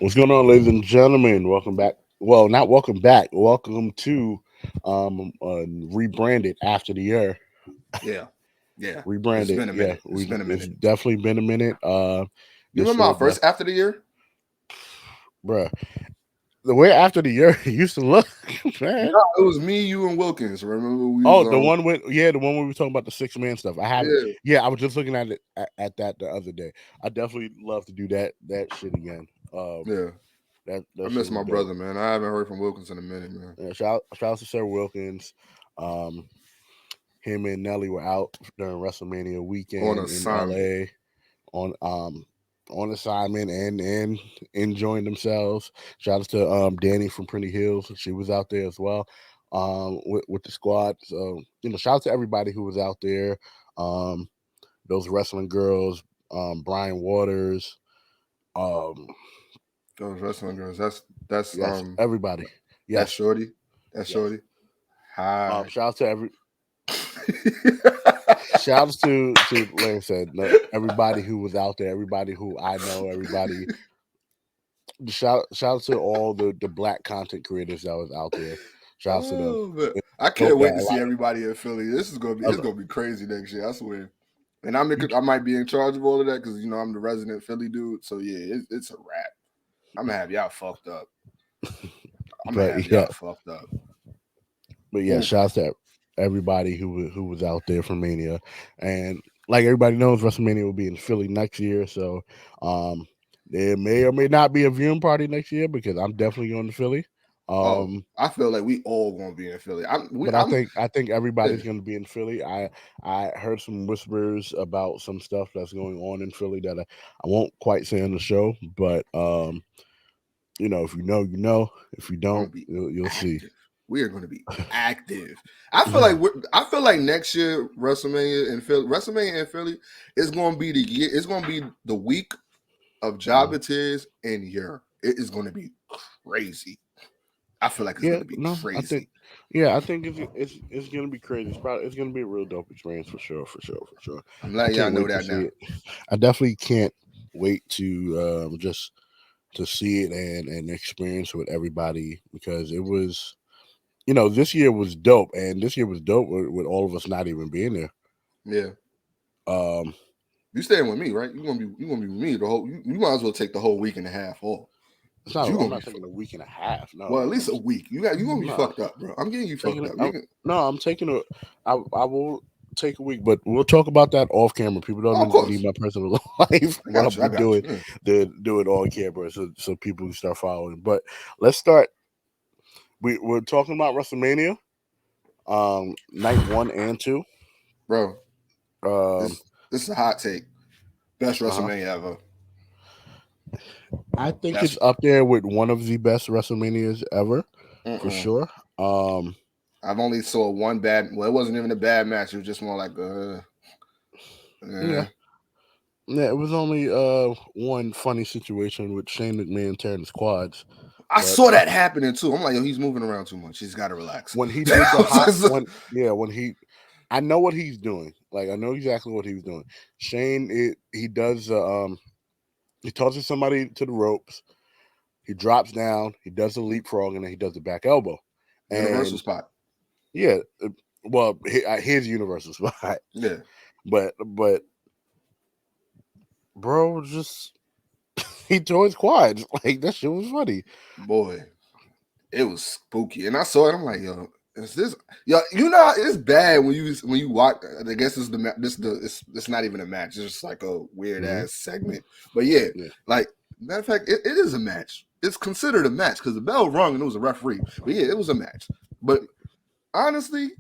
What's going on, ladies and gentlemen? Welcome back. Well, not welcome back. Welcome to rebranded after the year. Yeah, yeah. It's Rebranded. been a Yeah, minute. It's we been a it's minute. definitely been a minute. You This remember year, our first after the year? bruh. The way after the year used to look, man. No, it was me, you, and Wilkins. Remember we was Oh, the one we were talking about the 6 man stuff. I haven't. yeah, Yeah, I was just looking at it at that the other day. I definitely love to do that shit again. yeah. I That shit miss was my dope. brother, man. I haven't heard from Wilkins in a minute, man. Shout out to Sir Wilkins. Um, Him and Nelly were out during WrestleMania On weekend in assignment. LA on on assignment and enjoying themselves. Shout out to Danny from Pretty Hills. She was out there as well with the squad. So, shout out to everybody who was out there. Um those wrestling girls, Brian Waters, um Those wrestling girls. That's yes, everybody. that's Yes, Shorty. That's yes. Shorty. Hi. Shout out to shout out to like I said, everybody who was out there, everybody who I know, everybody. Shout out to all the black content creators that was out there. Shout out to them. Oh, man. It's I dope can't that wait to a see lot everybody in Philly. This is gonna be of it's gonna be crazy next year. I swear. And you, I might be in charge of all of that because I'm the resident Philly dude. So yeah, it's a wrap. I'm gonna have y'all fucked up. I'm gonna have but yeah, y'all fucked up. but yeah, Oof. shout out to everybody who was out there for Mania, and like everybody knows, WrestleMania will be in Philly next year. So, um, there may or may not be a viewing party next year because I'm definitely going to Philly. Oh, Um, I feel like we all gonna be in Philly. but I think Yeah. everybody's going to be in Philly. I heard some whispers about some stuff that's going on in Philly that I won't quite say on the show, but if you know, you know. If you Gonna don't, be you'll see. active. We are gonna be active. I feel like next year WrestleMania in Philly is gonna be the year. It's gonna be the week of Mhm. Jobber Tears and Yerrr. It is gonna be crazy. I feel like it's Yeah, gonna be no, crazy. I think it's gonna be crazy. It's gonna be a real dope experience for sure, for sure, for sure. I'm I letting y'all can't know wait to that see now. it. I definitely can't wait to just to see it and experience with everybody because it was this year was dope, and this year was dope with all of us not even being there. Yeah. Um, You staying with me, right? You gonna be with me the whole. You might as well take the whole week and a half off. it's 'Cause not. you I'm gonna be not taking a week and a half. No, well at least a week. You gonna be no. fucked up, bro. I'm getting you Taking fucked it. up. You can, No, I'm taking a. I will take a week, but we'll talk about that off camera. People don't oh, of need course. my personal life, I what got I've you. I been got doing, you. Yeah. to do it on camera, so people can start following. But let's start. We're talking about WrestleMania, night 1 and 2. Bro, Um, this is a hot take. Best uh huh. WrestleMania ever. I think That's it's up there with one of the best WrestleManias ever, for mm-mm. sure. I've only saw one bad. Well, it wasn't even a bad match. It was just more like Yeah, uh, yeah. It was only one funny situation with Shane McMahon tearing his quads, I but saw that happening too. I'm like, yo, he's moving around too much. He's got to relax. when he did the hot when he I know what he's doing. Like I know exactly what he was doing. Shane he does he tosses somebody to the ropes, he drops down, he does the leapfrog, and then he does the back elbow. Universal And spot. yeah, well his universal spot. Yeah, But bro just he tore his quads. Like that shit was funny. boy, it was spooky. And I saw it. I'm like, yo, is this? Yo, it's bad when you watch. I guess it's the it's not even a match. It's just like a weird Hmm. ass segment. But yeah, Yeah. like matter of fact, it is a match. It's considered a match because the bell rung and it was a referee. But yeah, it was a match. But honestly,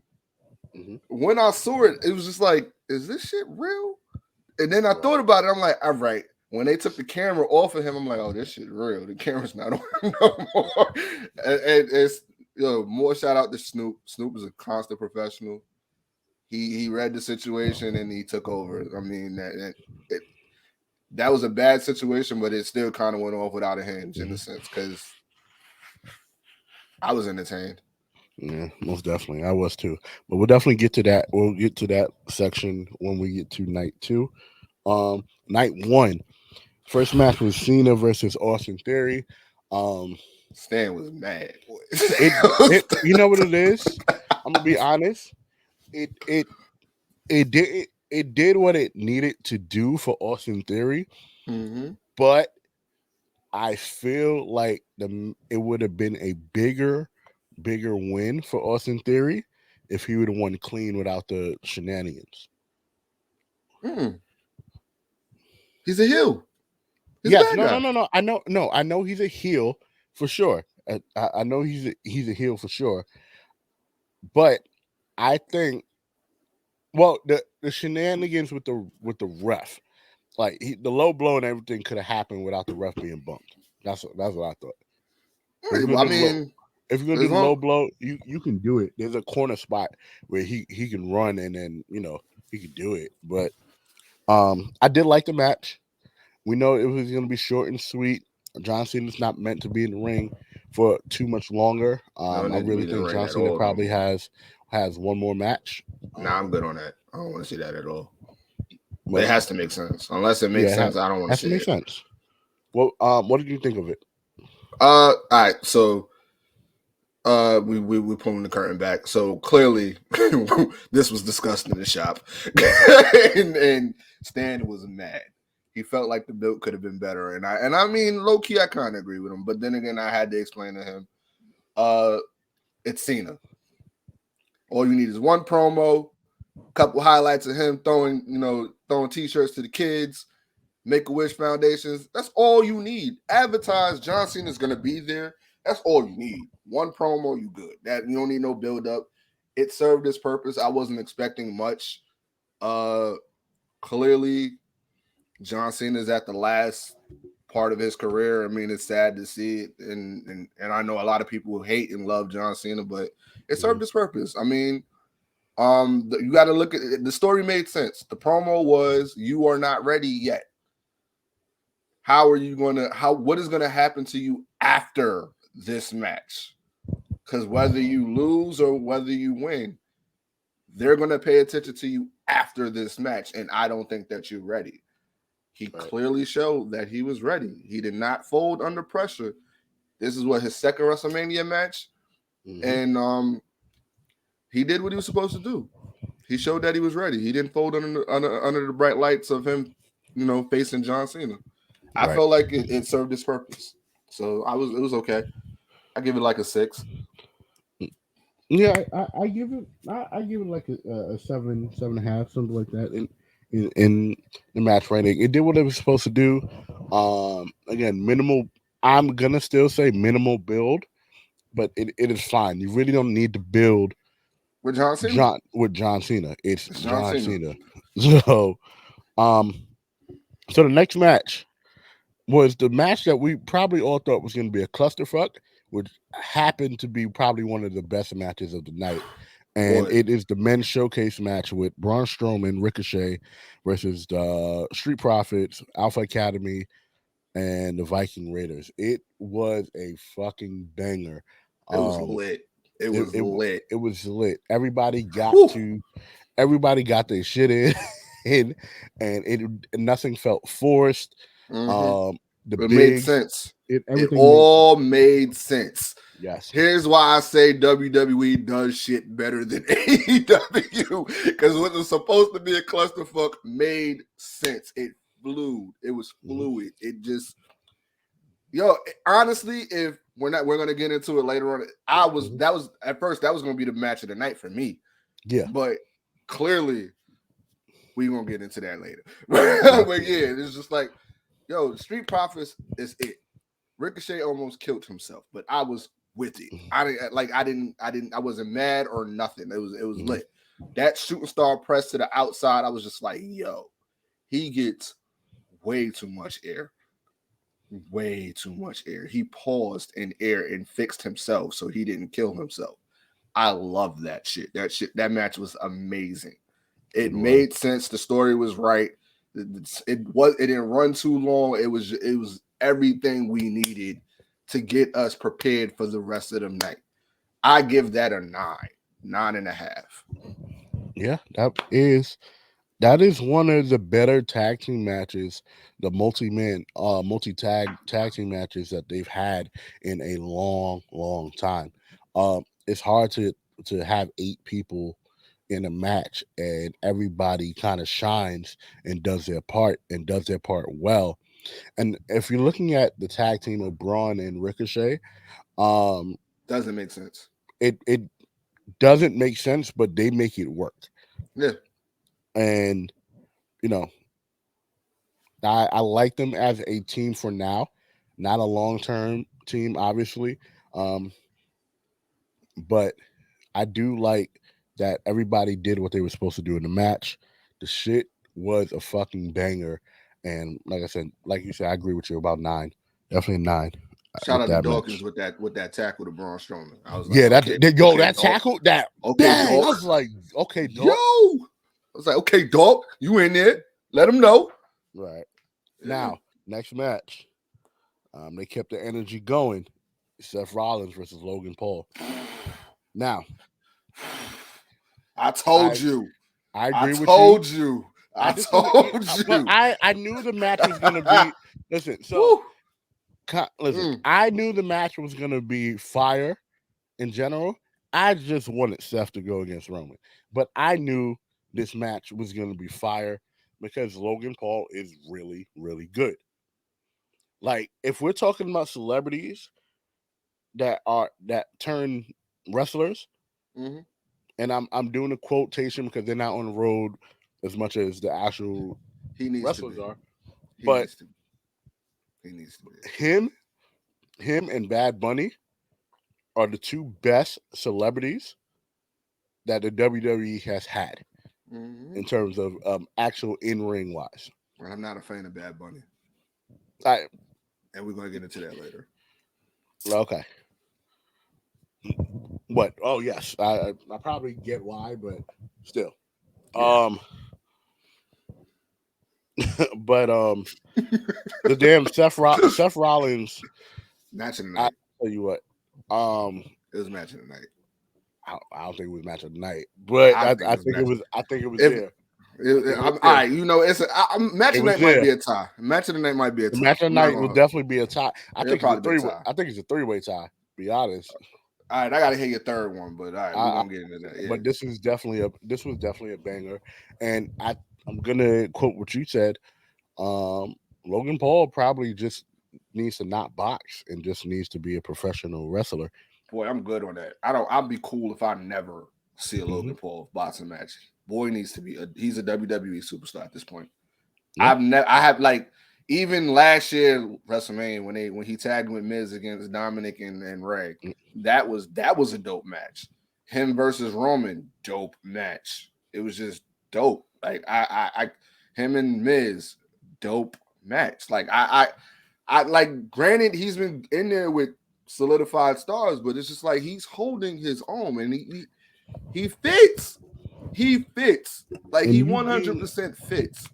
Hmm. when I saw it, it was just like, is this shit real? And then I Right. thought about it. I'm like, all right. When they took the camera off of him, I'm like, oh, this shit real. The camera's not on him no more. And it's more shout out to Snoop. Snoop is a constant professional. He read the situation and he took over. I mean that was a bad situation, but it still kind of went off without a hinge in a Hmm. sense because I was entertained. Yeah, most definitely. I was too. But we'll definitely get to that. We'll get to that section when we get to night 2. Night 1. First match was Cena versus Austin Theory. Um, Stan was mad. you know what it is? I'm gonna be honest. It did what it needed to do for Austin Theory, Mm-hmm. but I feel like it would have been a bigger win for Austin Theory if he would have won clean without the shenanigans. Mm. He's a heel. He's a Yes, bad guy. no. I know he's a heel for sure. I know he's a heel for sure. But I think, well, the shenanigans with the ref, like the low blow and everything could have happened without the ref being bumped. That's what I thought. If you're Right, well, gonna I do the low, mean, if you're gonna do as the long low blow, you can do it. There's a corner spot where he can run and then he can do it. But I did like the match. We know it was gonna be short and sweet. John Cena's not meant to be in the ring for too much longer. no I need to be really in the think ring John at Cena all no probably more. has one more match. Nah, I'm good on that. I don't want to see that at all. But It has to make sense. Unless it makes yeah, sense, I don't want to has to see make it. sense. Well, what did you think of it? All right. So, we pulling the curtain back. So clearly, this was discussed in the shop, and Stan was mad. He felt like the build could have been better, and I mean, low key, I kind of agree with him. But then again, I had to explain to him, it's Cena. All you need is one promo, couple highlights of him throwing t-shirts to the kids, Make-A-Wish Foundations. That's all you need. Advertise John Cena's gonna be there. That's all you need. One promo, you good. That you don't need no build up. It served its purpose. I wasn't expecting much. Uh Clearly, John Cena's at the last part of his career. I mean, it's sad to see it, and I know a lot of people who hate and love John Cena, but it served its purpose. I mean, you got to look at it. The story made sense. The promo was, "You are not ready yet. How are you going to? What is going to happen to you after this match? Because whether you lose or whether you win, they're going to pay attention to you after this match, and I don't think that you're ready." He clearly showed that he was ready. He did not fold under pressure. This is what his second WrestleMania match, and he did what he was supposed to do. He showed that he was ready. He didn't fold under the bright lights of him, facing John Cena. I Right. felt like it served its purpose. So it was okay. I give it like a 6. Yeah, I give it. I give it like a 7.5, something like that. In the match rating, it did what it was supposed to do. Again, minimal. I'm gonna still say minimal build, but it is fine. You really don't need to build With John Cena. With John Cena. It's It's John John Cena. Cena. So, um, so the next match was the match that we probably all thought was going to be a clusterfuck, which happened to be probably one of the best matches of the night. And Boy, it is the men's showcase match with Braun Strowman, Ricochet versus the Street Profits, Alpha Academy, and the Viking Raiders. It was a fucking banger. it was Um, lit. It it, was it lit. it was lit. Whew. Everybody got their shit in, and nothing felt forced. Mm-hmm. Um, the It made bigs, sense. It everything made sense. all made sense. Yes. Here's why I say WWE does shit better than AEW, because what was supposed to be a clusterfuck made sense. It flew. It was fluid. It just, honestly, if we're gonna get into it later on. That was at first that was gonna be the match of the night for me. Yeah. But clearly we're gonna get into that later. But yeah, it's just like, Street Profits is it. Ricochet almost killed himself, but I was with it. I wasn't mad or nothing. It was lit. That shooting star press to the outside, I was just like, he gets way too much air. Way too much air. He paused in air and fixed himself so he didn't kill himself. I love that shit. That match was amazing. It made sense. The story was right. It didn't run too long. It was everything we needed to get us prepared for the rest of the night. I give that a 9.5. Yeah, that is That is one of the better tag team matches, the multi tag team matches that they've had in a long, long time. It's hard to have 8 people in a match and everybody kind of shines and does their part well. And if you're looking at the tag team of Braun and Ricochet, um, Doesn't make sense. it doesn't make sense, but they make it work. Yeah. And you know, I like them as a team for now, not a long term team, obviously. Um, but I do like that everybody did what they were supposed to do in the match. The shit was a fucking banger, and like I said, like you said, I agree with you about 9, definitely 9 Shout with out to that Dawkins match. with that tackle to Braun Strowman. I was like, Yeah, okay, yo, okay, that dog. tackle, that Okay, bang. I dog. was like, okay, Yo. dog. I was like, okay, dog, you in there. Let him know. Right Yeah. now, next match, they kept the energy going. Seth Rollins versus Logan Paul. Now, I told I you. I I agree with you. told you. I I just told but you. I knew the match was gonna be. Listen, so Woo. listen, I knew the match was gonna be fire in general. I just wanted Seth to go against Roman, but I knew this match was gonna be fire because Logan Paul is really, really good. Like, if we're talking about celebrities that turn wrestlers, Mm-hmm. and I'm doing a quotation because they're not on the road as much as the actual He needs to be. wrestlers are, He but needs to be. He needs to be. him him and Bad Bunny are the 2 best celebrities that the WWE has had Mm-hmm. in terms of actual in ring wise. I'm not a fan of Bad Bunny, I and we're gonna get into that later. okay. What? Oh yes, I probably get why, but still. Yeah. Um, but the damn Seth Rollins. Match of the I night. tell you what. Um, It was match of the night. I don't think it was match of the night, but I I, think it I was think it match. was. I think it was If there. all There. right, it's match It of the was night might there. be a tie. Match of the night might be a The tie. match of the I'm not night will gonna. definitely be a tie. I It'll think it's a probably be a 3-way. tie. I think it's a 3-way tie. To be honest, All right, I gotta hear your third one, but all right, we're I, gonna get into that. Yeah. but this was definitely a banger, and I'm gonna quote what you said. Um, Logan Paul probably just needs to not box and just needs to be a professional wrestler. Boy, I'm good on that. I'll be cool if I never see a Hmm. Logan Paul boxing match. Boy needs to be he's a WWE superstar at this point. Yeah. I have like even last year WrestleMania when he tagged with Miz against Dominic and Ray, Mm, that was a dope match. Him versus Roman, dope match. It was just dope. Like I him and Miz, dope match. Like I like granted he's been in there with solidified stars, but it's just like he's holding his own and he fits. He fits. Like And he you being 100% fits.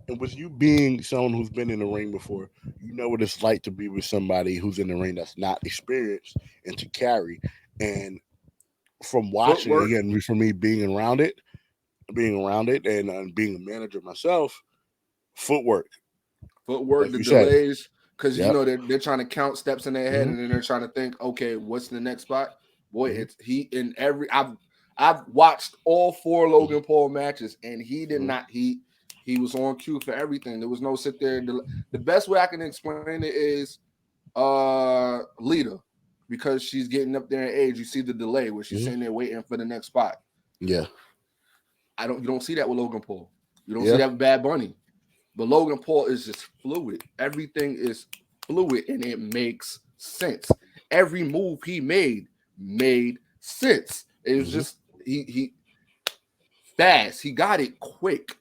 and with you being someone who's been in the ring before, you know what it's like to be with somebody who's in the ring that's not experienced and to carry. And from watching Footwork, again, for me being around it, and being a manager myself, footwork, footwork, like the you said. delays, because you Yep. know they're trying to count steps in their head Hmm. and then they're trying to think, okay, what's the next spot? Boy, Hmm. it's he in every I've watched all 4 Hmm. Logan Paul matches and he did Hmm. not he was on cue for everything. There was no sit there. The best way I can explain it is Lita, because she's getting up there in age. You see the delay where she's Hmm. sitting there waiting for the next spot. Yeah. You don't see that with Logan Paul. You don't see Yeah. that with Bad Bunny. But Logan Paul is just fluid. Everything is fluid and it makes sense. Every move he made sense. It was Hmm. just he fast. He got it quick.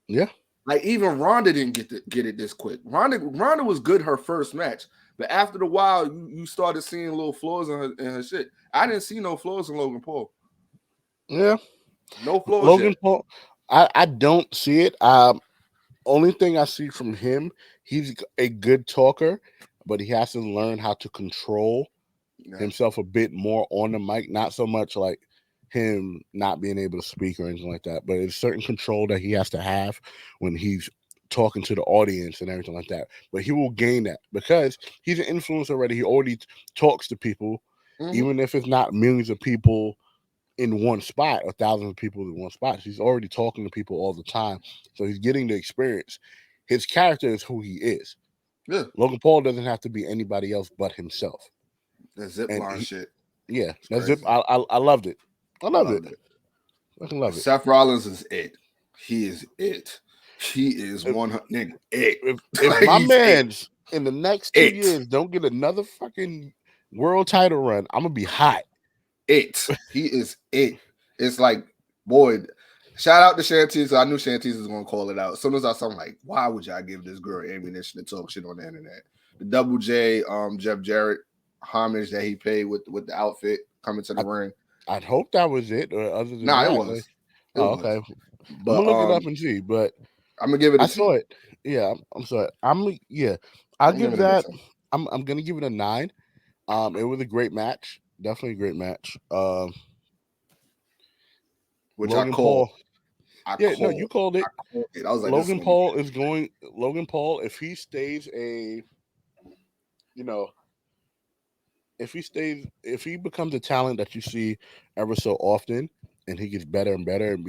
Yeah. Like even Ronda didn't get it this quick. Ronda was good her first match, but after the while you started seeing little flaws in her shit. I didn't see no flaws in Logan Paul. Yeah. No flaws Logan yet. Paul, I don't see it. Only thing I see from him, he's a good talker, but he has to learn how to control Yeah. himself a bit more on the mic. Not so much like him not being able to speak or anything like that, but it's certain control that he has to have when he's talking to the audience and everything like that. But he will gain that because he's an influencer already. He already talks to people, Mm-hmm. even if it's not millions of people in one spot or thousands of people in one spot. He's already talking to people all the time. So he's getting the experience. His character is who he is. Yeah, Logan Paul doesn't have to be anybody else but himself. that zip And line shit. yeah, It's that's it. crazy. I loved it. I I loved it. loved it. I can love it. Seth Rollins is it. He is it. He is If 100 nigga it. if my He's it. man's in the next 2 years don't get another fucking world title run, I'm gonna be hot. It. He is it. It's like, boy, shout out to Shantiz. I knew Shantiz was gonna call it out. As soon as I saw him, like, why would y'all give this girl ammunition to talk shit on the internet? The Double J, Jeff Jarrett homage that he paid with the outfit coming to the I, ring. I'd hope that was it. Or other than Nah, it that, was. It oh was. okay. I'm But gonna look it up and see. But I'm gonna give it a I saw 10. it. Yeah, I'm sorry. I'll I'm give giving it a that. 10. I'm gonna give it a 9. It was a great match. Definitely a great match. Which I Logan called. Paul. I Yeah, no, you called. called I it. called it. I was like, this is gonna be good. Logan Paul, if he stays you know, if he becomes a talent that you see ever so often and he gets better and better and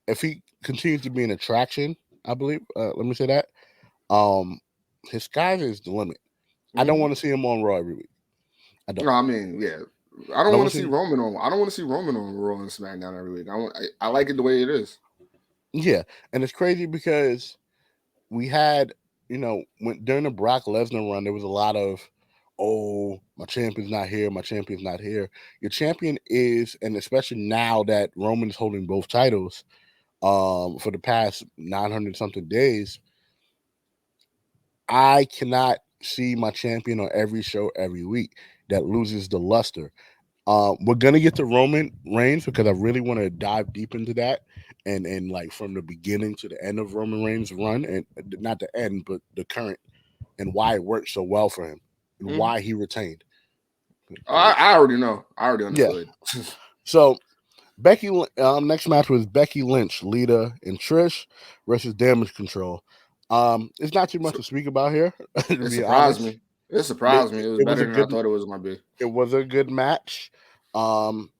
if he continues to be an attraction, I believe, let me say that, um, his sky is the limit. I don't Mhm. want to see him on Raw every week. I don't. No, I mean, yeah. I I don't don't want want to to see see. Roman on. I don't want to see Roman on Raw and SmackDown every week. I like it the way it is. Yeah, and it's crazy because we had, when during the Brock Lesnar run, there was a lot of, oh, my champion's not here, my champion's not here. Your champion is, and especially now that Roman's holding both titles, for the past 900 something days, I cannot see my champion on every show every week. That loses the luster. We're gonna get to Roman Reigns because I really want to dive deep into that, and like from the beginning to the end of Roman Reigns' run, and not the end, but the current, and why it worked so well for him, and Mhm. why he retained. I already know. I already Yeah. understood. So next match was Becky Lynch, Lita, and Trish versus Damage Control. It's not too much to speak about here, to It be surprised honest. me. It They, surprised me. It was it was better a than I good thought it was gonna be. it was a good match. Um,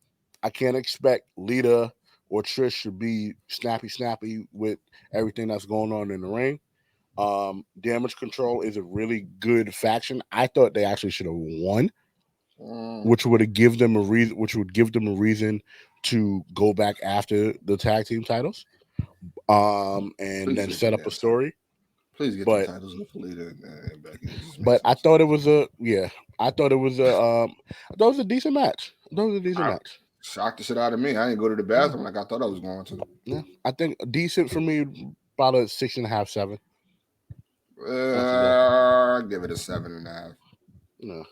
I can't expect Lita or Trish to be snappy with everything that's going on in the ring. Damage Control is a really good faction. I thought they actually should have won, Mm, which would have give them a reason. Which would give them a reason to go back after the tag team titles. And please then get them set up a damn titles. story. Please get them But titles off Lita and Becky. It just but makes no sense. I thought it was a decent match. I thought it was a decent I match. shocked the shit out of me. I didn't go to the Yeah. bathroom like I thought I was going to. Yeah, I think decent for me, about a 6.5, 7. Not too bad. Give it a 7.5. No,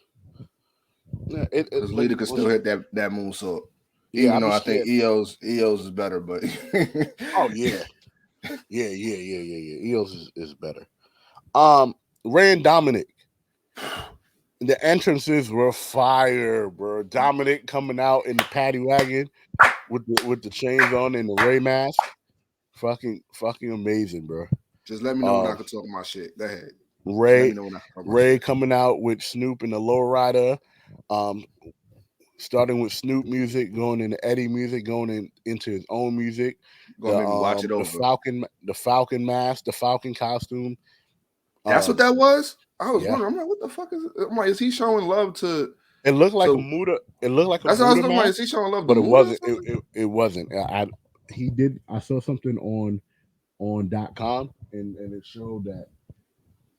yeah, it Because Lita could still let's, hit that moonsault. yeah, Even I'd though be I think scared. EOS is better, but Oh yeah, yeah. Eels is better. Um, Ray and Dominic, the entrances were fire, bro. Dominic coming out in the paddy wagon with the chains on and the Ray mask, fucking amazing, bro. just let me know when I Um, can talk my shit. Go ahead. Just let me Ray know when I can talk my Ray shit. coming out with Snoop and the lowrider. Um, Starting with Snoop music, going into Eddie music, into his own music. Gonna make me watch it over. The Falcon mask, the Falcon costume. That's what Um, that was. I was yeah, wondering. I'm like, what the fuck is it? I'm like, is he showing love to? it looked like a To Muda. It looked like a that's what I was Muda looking like. Is he mask, showing love to but it Muda or wasn't. something? It wasn't. He did. I saw something on .com and it showed that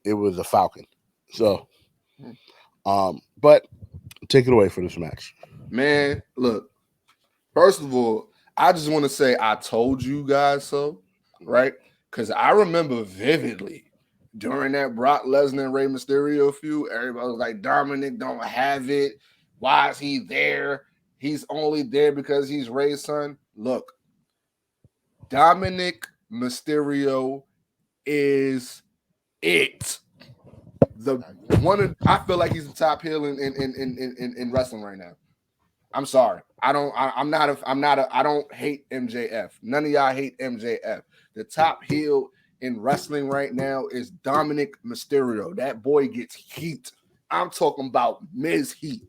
it was a Falcon. So, Hmm. but take it away for this match. Man, look. First of all, I just want to say I told you guys so, right? Because I remember vividly during that Brock Lesnar and Rey Mysterio feud, everybody was like, Dominic don't have it. Why is he there? He's only there because he's Rey's son. Look, Dominic Mysterio is it. The one of, I feel like he's the top heel in wrestling right now. I'm sorry. I don't hate MJF. None of y'all hate MJF. The top heel in wrestling right now is Dominic Mysterio. That boy gets heat. I'm talking about Miz heat.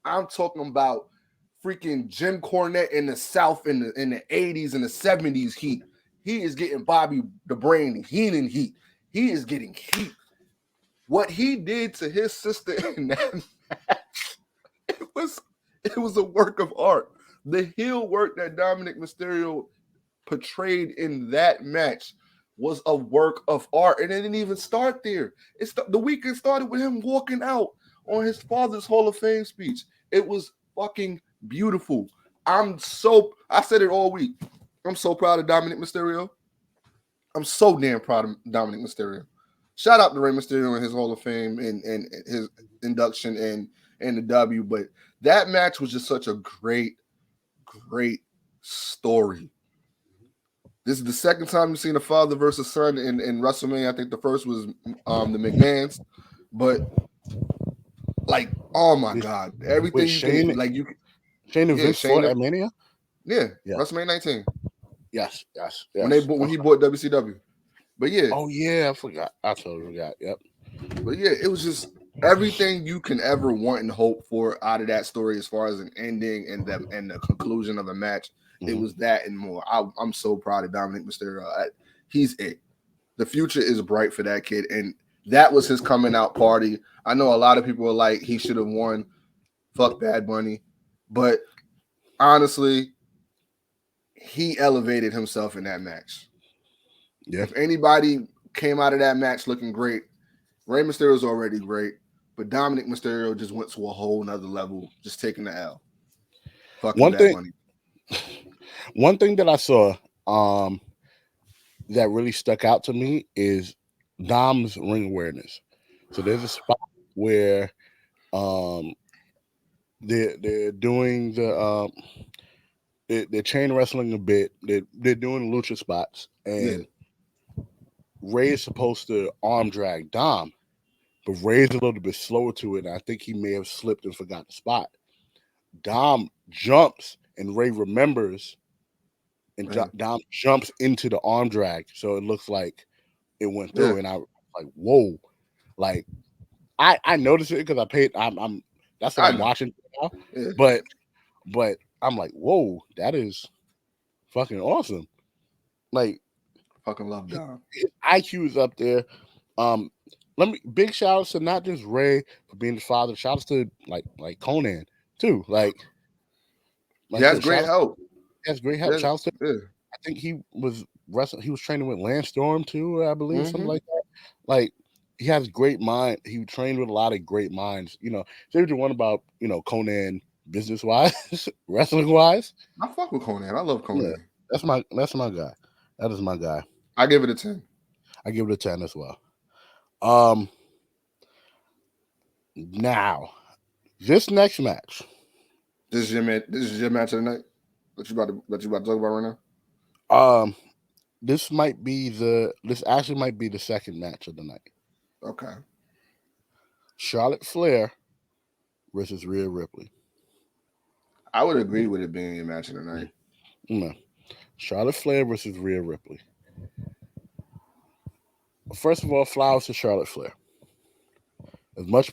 I'm talking about freaking Jim Cornette in the South in the 80s and the 70s heat. He is getting Bobby the Brain Heenan heat. He is getting heat. What he did to his sister in that match, it was a work of art. The heel work that Dominic Mysterio portrayed in that match was a work of art. And it didn't even start there. The weekend started with him walking out on his father's Hall of Fame speech. It was fucking beautiful. I said it all week. I'm so proud of Dominic Mysterio. I'm so damn proud of Dominic Mysterio. Shout out to Rey Mysterio and his Hall of Fame and his induction and the W. But that match was just such a great story. This is the second time you've seen a father versus son in WrestleMania. I think the first was the McMahons. But like, oh my God, everything you Shane, can like you Shane and Vince fought at Mania. Yeah, WrestleMania 19. Yes. When he bought WCW. But yeah. Oh yeah, I forgot. I totally forgot. Yep. But yeah, it was just everything you can ever want and hope for out of that story as far as an ending and the conclusion of the match. Mm-hmm. It was that and more. I'm so proud of Dominic Mysterio. He's it. The future is bright for that kid. And that was his coming out party. I know a lot of people are like, he should have won. Fuck Bad Bunny. But honestly, he elevated himself in that match. Yeah. If anybody came out of that match looking great, Rey Mysterio's already great, but Dominic Mysterio just went to a whole nother level, just taking the L. Fucking Bad Bunny. One thing that I saw that really stuck out to me is Dom's ring awareness. So there's a spot where they're doing the they're chain wrestling a bit. They're doing lucha spots, and Ray is supposed to arm drag Dom, but Ray's a little bit slower to it, and I think he may have slipped and forgot the spot. Dom jumps, and Ray remembers, and Dom jumps into the arm drag, so it looks like it went through. And I was like, whoa, like I noticed it because I paid. I'm that's what I'm watching now, but I'm like, whoa, that is fucking awesome. Like, fucking love Dom. His IQ is up there. Big shout outs to not just Ray for being his father. Shout outs to like Conan too. Like he has great help. He has great help. Shout outs to I think he was wrestling. He was training with Lance Storm too, I believe, something like that. Like, he has great mind. He trained with a lot of great minds. You know, say what you want about, you know, Conan business wise, wrestling wise. I fuck with Conan. I love Conan. Yeah, that's my guy. That is my guy. I give it a 10. I give it a 10 as well. Now, this next match. This is your match of the night that you about to talk about right now. This actually might be the second match of the night. Okay. Charlotte Flair versus Rhea Ripley. I would agree with it being your match of the night. No. Charlotte Flair versus Rhea Ripley. First of all, flowers to Charlotte Flair. As much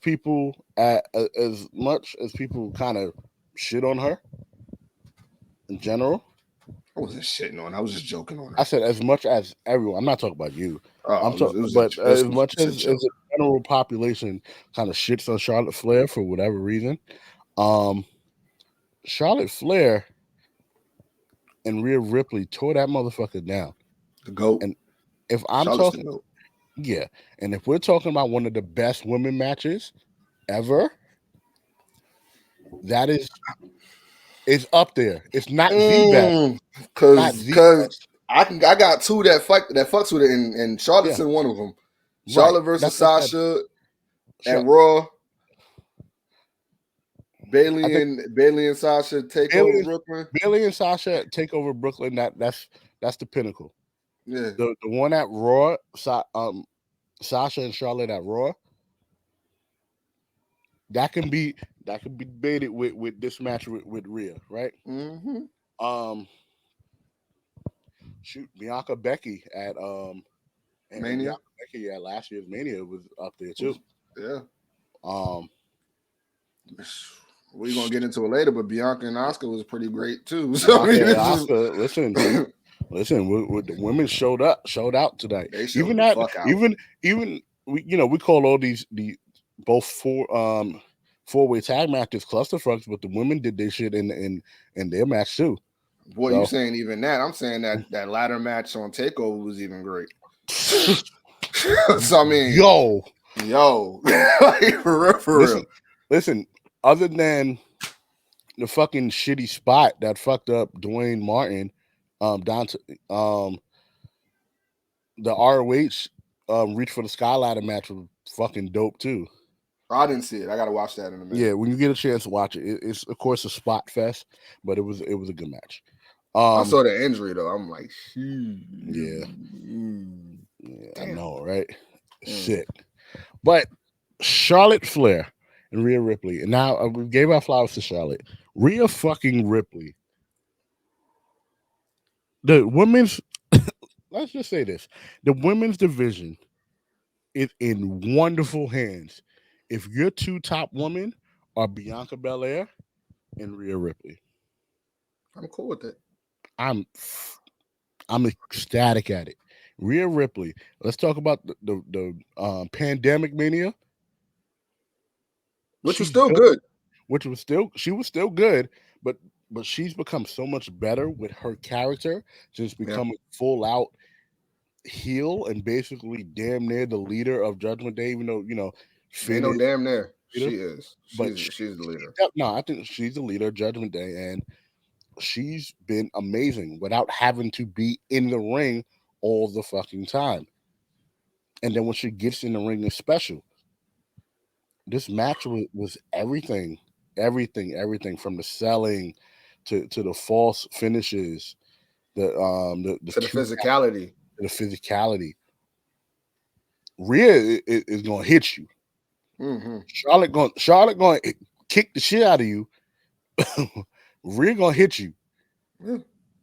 as people kind of shit on her in general. I wasn't shitting on her. I was just joking on her. I said as much as everyone. I'm not talking about you. As much as the general population kind of shits on Charlotte Flair for whatever reason, Charlotte Flair and Rhea Ripley tore that motherfucker down. The GOAT. And if I'm Charlotte's talking, yeah, and if we're talking about one of the best women matches ever, that is up there. It's not the best. Because I got two that fucks with it, and Charlotte's in one of them. Charlotte versus Sasha at Raw. Bailey and Sasha take over Brooklyn. Bailey and Sasha take over Brooklyn. That's the pinnacle. Yeah. The one at Raw, Sasha and Charlotte at Raw. that can be debated with this match with Rhea, right? Mm-hmm. Um, shoot, Bianca Becky at and Mania Bianca Becky at last year's Mania was up there too. was, yeah. Um, We're gonna get into it later, but Bianca and Asuka was pretty great too. So I Bianca mean, and this is Asuka, listen, the women showed out tonight. they Even showed the that, fuck out. even we call all the both four-way tag matches clusterfucks, but the women did their shit in their match too. Boy, you So saying even that? I'm saying that ladder match on Takeover was even great. So I mean, yo, like, for real. listen. Other than the fucking shitty spot that fucked up Dwayne Martin, down to the ROH Reach for the Sky ladder match was fucking dope too. I didn't see it. I gotta watch that in a minute. Yeah, when you get a chance to watch it, it's of course a spot fest, but it was a good match. I saw the injury though. I'm like, Yeah, I damn. know, right? Shit. But Charlotte Flair and Rhea Ripley, and now we gave our flowers to Charlotte. Rhea fucking Ripley. The women's, let's just say this: the women's division is in wonderful hands. If your two top women are Bianca Belair and Rhea Ripley, I'm cool with it. I'm I'm ecstatic at it. Rhea Ripley. Let's talk about the pandemic mania. Which was She's still built, good. she was still good, but she's become so much better with her character, just Yeah. becoming full out heel and basically damn near the leader of Judgment Day. Even though Ain't Finn no is damn there. the She leader, is. but She's the leader. no, I think she's the leader of Judgment Day, and she's been amazing without having to be in the ring all the fucking time. And then when she gets in the ring, it's special. This match was everything, everything from the selling to the false finishes, the To the two physicality. the physicality. Rhea is gonna hit you. Mm-hmm. Charlotte going to kick the shit out of you. Rhea gonna hit you, Yeah.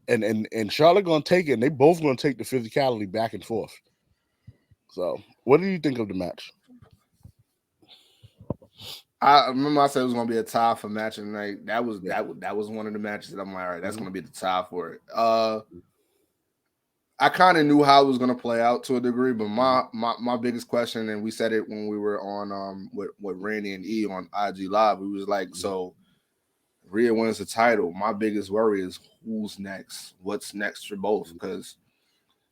and Charlotte gonna take it. And they both gonna take the physicality back and forth. So, what do you think of the match? I remember I said it was gonna be a tie for match of the night. That was Yeah. that was one of the matches that I'm like, all right, that's Mhm. gonna be the tie for it. I kind of knew how it was gonna play out to a degree, but my biggest question, and we said it when we were on with Randy and E on IG Live, we was like, so Rhea wins the title. My biggest worry is who's next. What's next for both? Because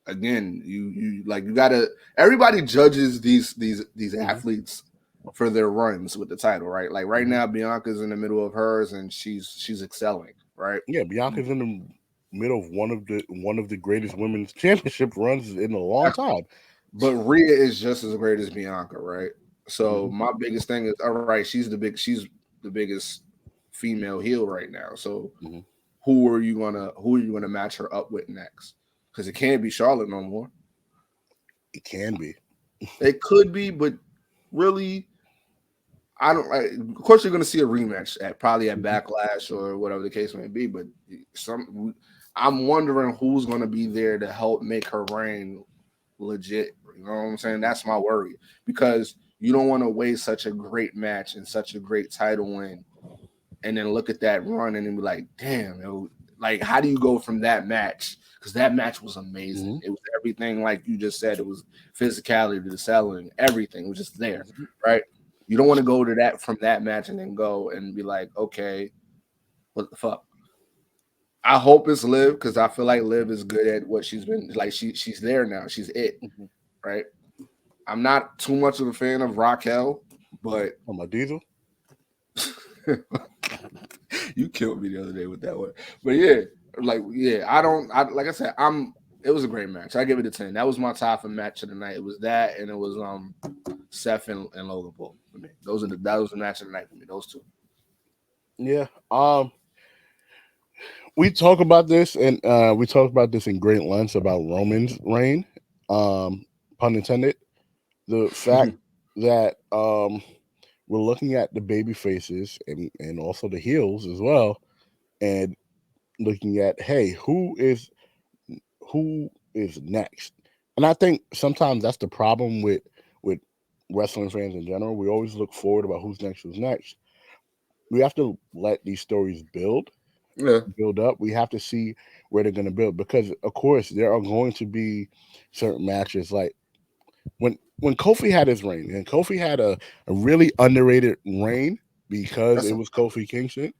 again, you gotta, everybody judges these athletes for their runs with the title, right? Like right now, Bianca's in the middle of hers and she's excelling, right? Yeah, Bianca's in the middle of one of the greatest women's championship runs in a long time. But Rhea is just as great as Bianca, right? So Mhm. my biggest thing is, all right, she's the biggest female heel right now. So Mhm. who are you gonna match her up with next? Because it can't be Charlotte no more. It can be. It could be, but really, I don't. Of course, you're going to see a rematch at probably at Backlash or whatever the case may be. But I'm wondering who's going to be there to help make her reign legit. You know what I'm saying? That's my worry, because you don't want to waste such a great match and such a great title win, and then look at that run and then be like, damn, like how do you go from that match? Because that match was amazing. Mhm. It was everything like you just said. It was physicality, the selling, everything. It was just there, right? You don't want to go to that from that match and then go and be like, okay, what the fuck? I hope it's Liv, because I feel like Liv is good at what she's been like. She's there now. She's it, Mhm. right? I'm not too much of a fan of Raquel, but Oh, my Diesel. you killed me the other day with that one. But yeah, like I said, it was a great match. I give it a 10. That was my top for match of the night. It was that, and it was Seth and Logan Paul for me. That was the match of the night for me. Those two. Yeah. We talk about this, and we talked about this in great lengths about Roman's reign. Pun intended. The fact that we're looking at the baby faces and also the heels as well, and looking at, hey, who is next. And I think sometimes that's the problem with wrestling fans in general. We always look forward about who's next, who's next. We have to let these stories Yeah. build up. We have to see where they're going to build, because of course there are going to be certain matches like when Kofi had his reign, and Kofi had a really underrated reign because That's it a, was Kofi Kingston,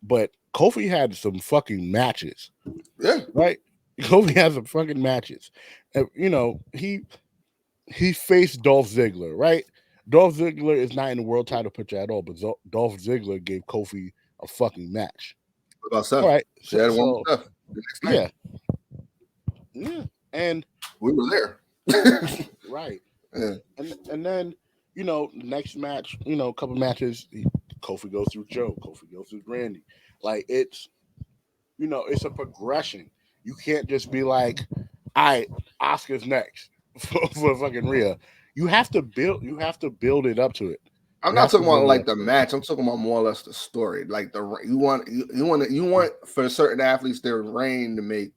but Kofi had some fucking matches, yeah. right? Kofi has some fucking matches. And, he faced Dolph Ziggler, right? Dolph Ziggler is not in the world title picture at all, but Dolph Ziggler gave Kofi a fucking match. What about All Seth? right, She so had one with so Seth the next night. yeah, yeah, and We were there. right, Yeah. and then next match, a couple matches, Kofi goes through Joe, Kofi goes through Randy, like it's a progression. You can't just be like, all right, Oscar's next for fucking Rhea. You have to build it up to it. I'm You not have to talking about build it like up the to it. match. I'm talking about more or less the story. Like you want for certain athletes their reign to make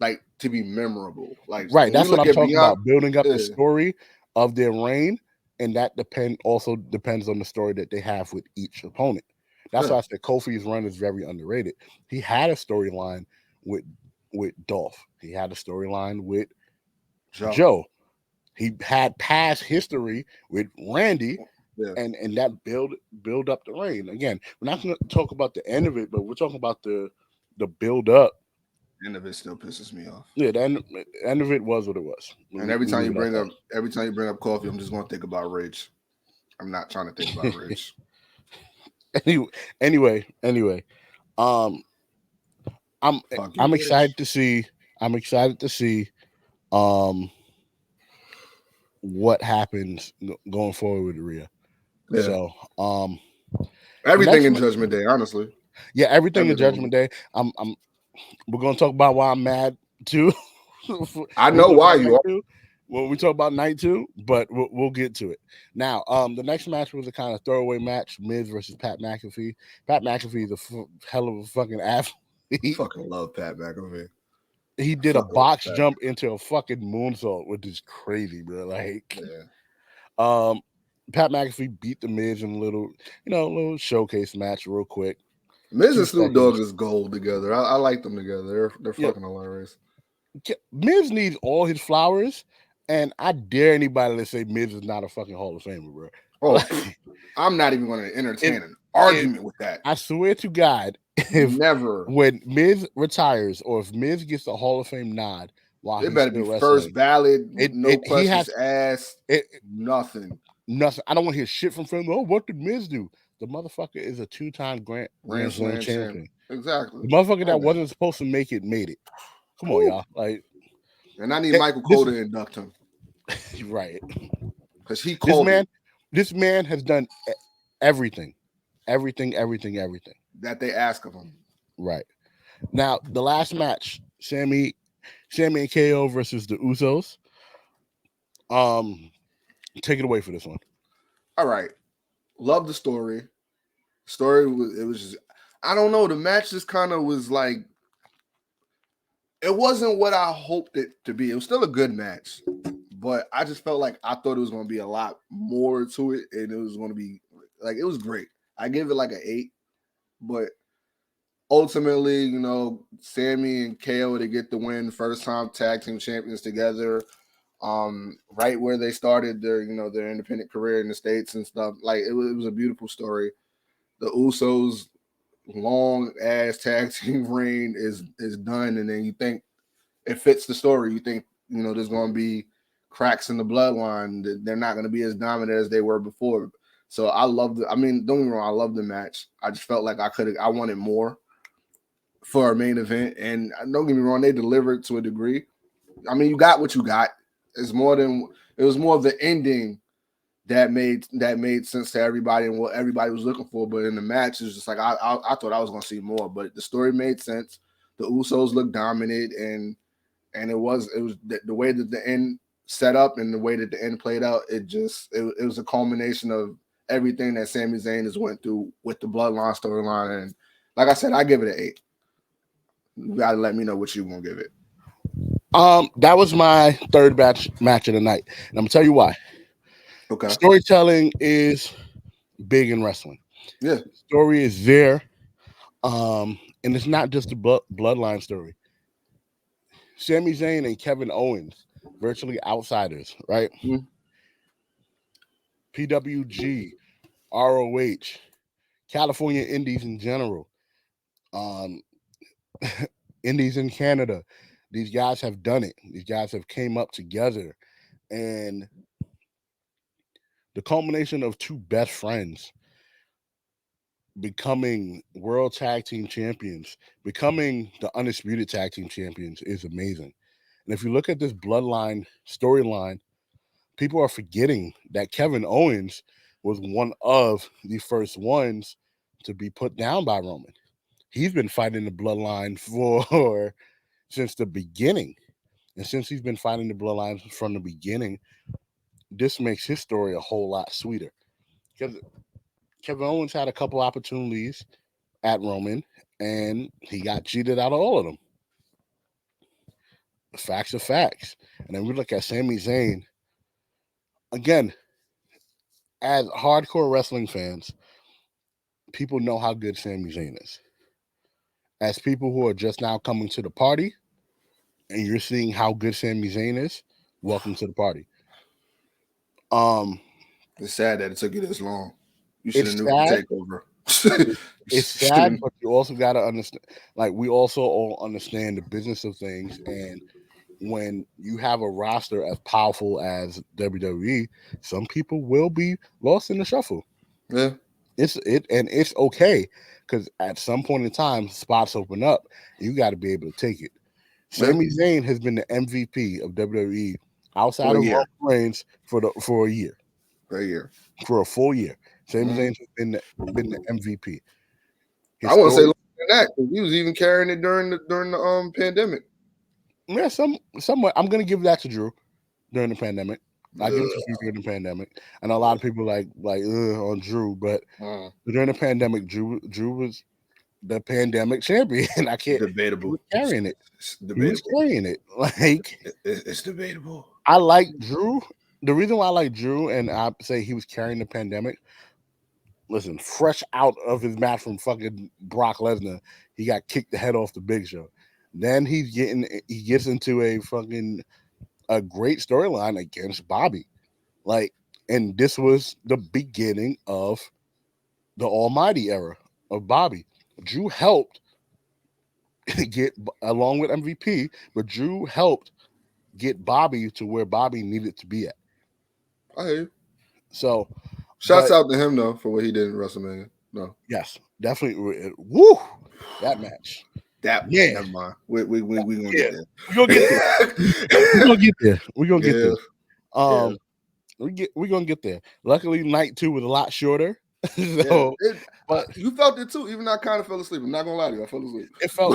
like to be memorable. Like Right. when we That's what look I'm at talking Bianca, about. Building up the yeah, story of their reign, and that also depends on the story that they have with each opponent. That's yeah, why I said Kofi's run is very underrated. He had a storyline with Dolph. He had a storyline with Joe, Joe. He had past history with Randy, yeah. and that build up the reign. Again, we're not going to talk about the end of it, but we're talking about the build up. The end of it still pisses me off. Yeah, the end of it was what it was. And We leave it at that. every time you bring up coffee, I'm just gonna think about Ridge. I'm not trying to think about Ridge. anyway, anyway, um, I'm Fuck you, I'm Ridge. excited to see. I'm excited to see um what happens going forward with Rhea. Yeah. So the Everything next in Judgment Day, honestly. yeah, everything in Everything. Judgment Day. I'm we're gonna talk about why I'm mad too. I We'll know talk why about you night are. two. When we talk about night two, but we'll get to it. Now, the next match was a kind of throwaway match: Miz versus Pat McAfee. Pat McAfee is a hell of a fucking athlete. Fucking love Pat McAfee. He I did a fucking love box Pat. jump into a fucking moonsault, which is crazy, bro. Like, Yeah. um, Pat McAfee beat the Miz in a little showcase match, real quick, Miz few and Snoop Dogg seconds. is gold together. I like them together. They're Yeah, fucking hilarious. Miz needs all his flowers, and I dare anybody to say Miz is not a fucking Hall of Famer, bro. Oh, Like, I'm not even going to if entertain an if argument with that. I swear to God, if Never. when Miz retires or if Miz gets the Hall of Fame nod while It he's better still be first wrestling, ballot, it no it he questions has asked, it nothing. nothing. I don't want to hear shit from him. Oh, what did Miz do? The motherfucker is a two-time Grand Grand Slam Slam champ. champion. Exactly. The motherfucker Oh, that man. wasn't supposed to make it made it. Come on, Whew. y'all. Like And I need Michael this Cole to induct him right. because he This called it man, this man has done everything, everything. that they ask of him. Right. Now, the last match, Sammy and KO versus the Usos. Um, take it away for this one. All right. Love the story. Story was it was just I don't know. The match just kind of was like it wasn't what I hoped it to be. It was still a good match, but I just felt like I thought it was going to be a lot more to it, and it was going to be like it was great. I give it like an 8, but ultimately, Sammy and KO to get the win, first time tag team champions together. Right where they started their independent career in the States and stuff. Like it was a beautiful story. The Usos long ass tag team reign is done, and then you think it fits the story. You think there's going to be cracks in the bloodline. That they're not going to be as dominant as they were before. So I loved it. I mean, don't get me wrong, I love the match. I just felt like I wanted more for our main event, and don't get me wrong, they delivered to a degree. I mean, you got what you got. It was more of the ending that made sense to everybody and what everybody was looking for. But in the match, it was just like I thought I was gonna see more. But the story made sense. The Usos looked dominant, and it was the way that the end set up and the way that the end played out. It was a culmination of everything that Sami Zayn has went through with the Bloodline storyline. And like I said, I give it an 8. You gotta let me know what you gonna give it. That was my third match of the night, and I'm gonna tell you why. Okay. Storytelling is big in wrestling. Yeah. Story is there, and it's not just a bloodline story. Sami Zayn and Kevin Owens, virtually outsiders, right? Mhm. PWG, ROH, California Indies in general, um, Indies in Canada. These guys have done it. These guys have came up together, and the culmination of two best friends becoming world tag team champions, becoming the undisputed tag team champions is amazing. And if you look at this bloodline storyline, people are forgetting that Kevin Owens was one of the first ones to be put down by Roman. He's been fighting the bloodline for since the beginning. And since he's been fighting the bloodline from the beginning, this makes his story a whole lot sweeter. Because Kevin Owens had a couple opportunities at Roman, and he got cheated out of all of them. The facts are facts. And then we look at Sami Zayn. Again, as hardcore wrestling fans, people know how good Sami Zayn is. As people who are just now coming to the party, and you're seeing how good Sami Zayn is, welcome to the party. It's sad that it took you this long. You should have It's knew from sad. Takeover. It's sad, but you also got to understand. Like, we also all understand the business of things, and when you have a roster as powerful as WWE, some people will be lost in the shuffle. Yeah. It's okay, because at some point in time, spots open up. You got to be able to take it. Sami Zayn has been the MVP of WWE outside of Roman Reigns for a year. For a full year. Sami Zayn has been the MVP. I want to say longer than that, because he was even carrying it during the pandemic. Yeah, somewhat. I'm gonna give that to Drew during the pandemic. I give it to Drew during the pandemic. And a lot of people like on Drew, but during the pandemic, Drew was the pandemic champion. I can't. Debatable. He was carrying it. It's He was carrying it. Like, it's debatable. I like Drew. The reason why I like Drew and I say he was carrying the pandemic. Listen, fresh out of his match from fucking Brock Lesnar, he got kicked the head off the Big Show. Then he gets into a great storyline against Bobby. Like, and this was the beginning of the Almighty era of Bobby. Drew helped get along with MVP, but Drew helped get Bobby to where Bobby needed to be at. I hear you. So, shouts out to him though for what he did in WrestleMania. No, yes, definitely. Woo, that match. Never mind. We gonna get there. We gonna get there. We gonna get there. We're gonna get there. Luckily, night 2 was a lot shorter. So, but you felt it too. Even I kind of fell asleep. I'm not gonna lie to you. I fell asleep. It felt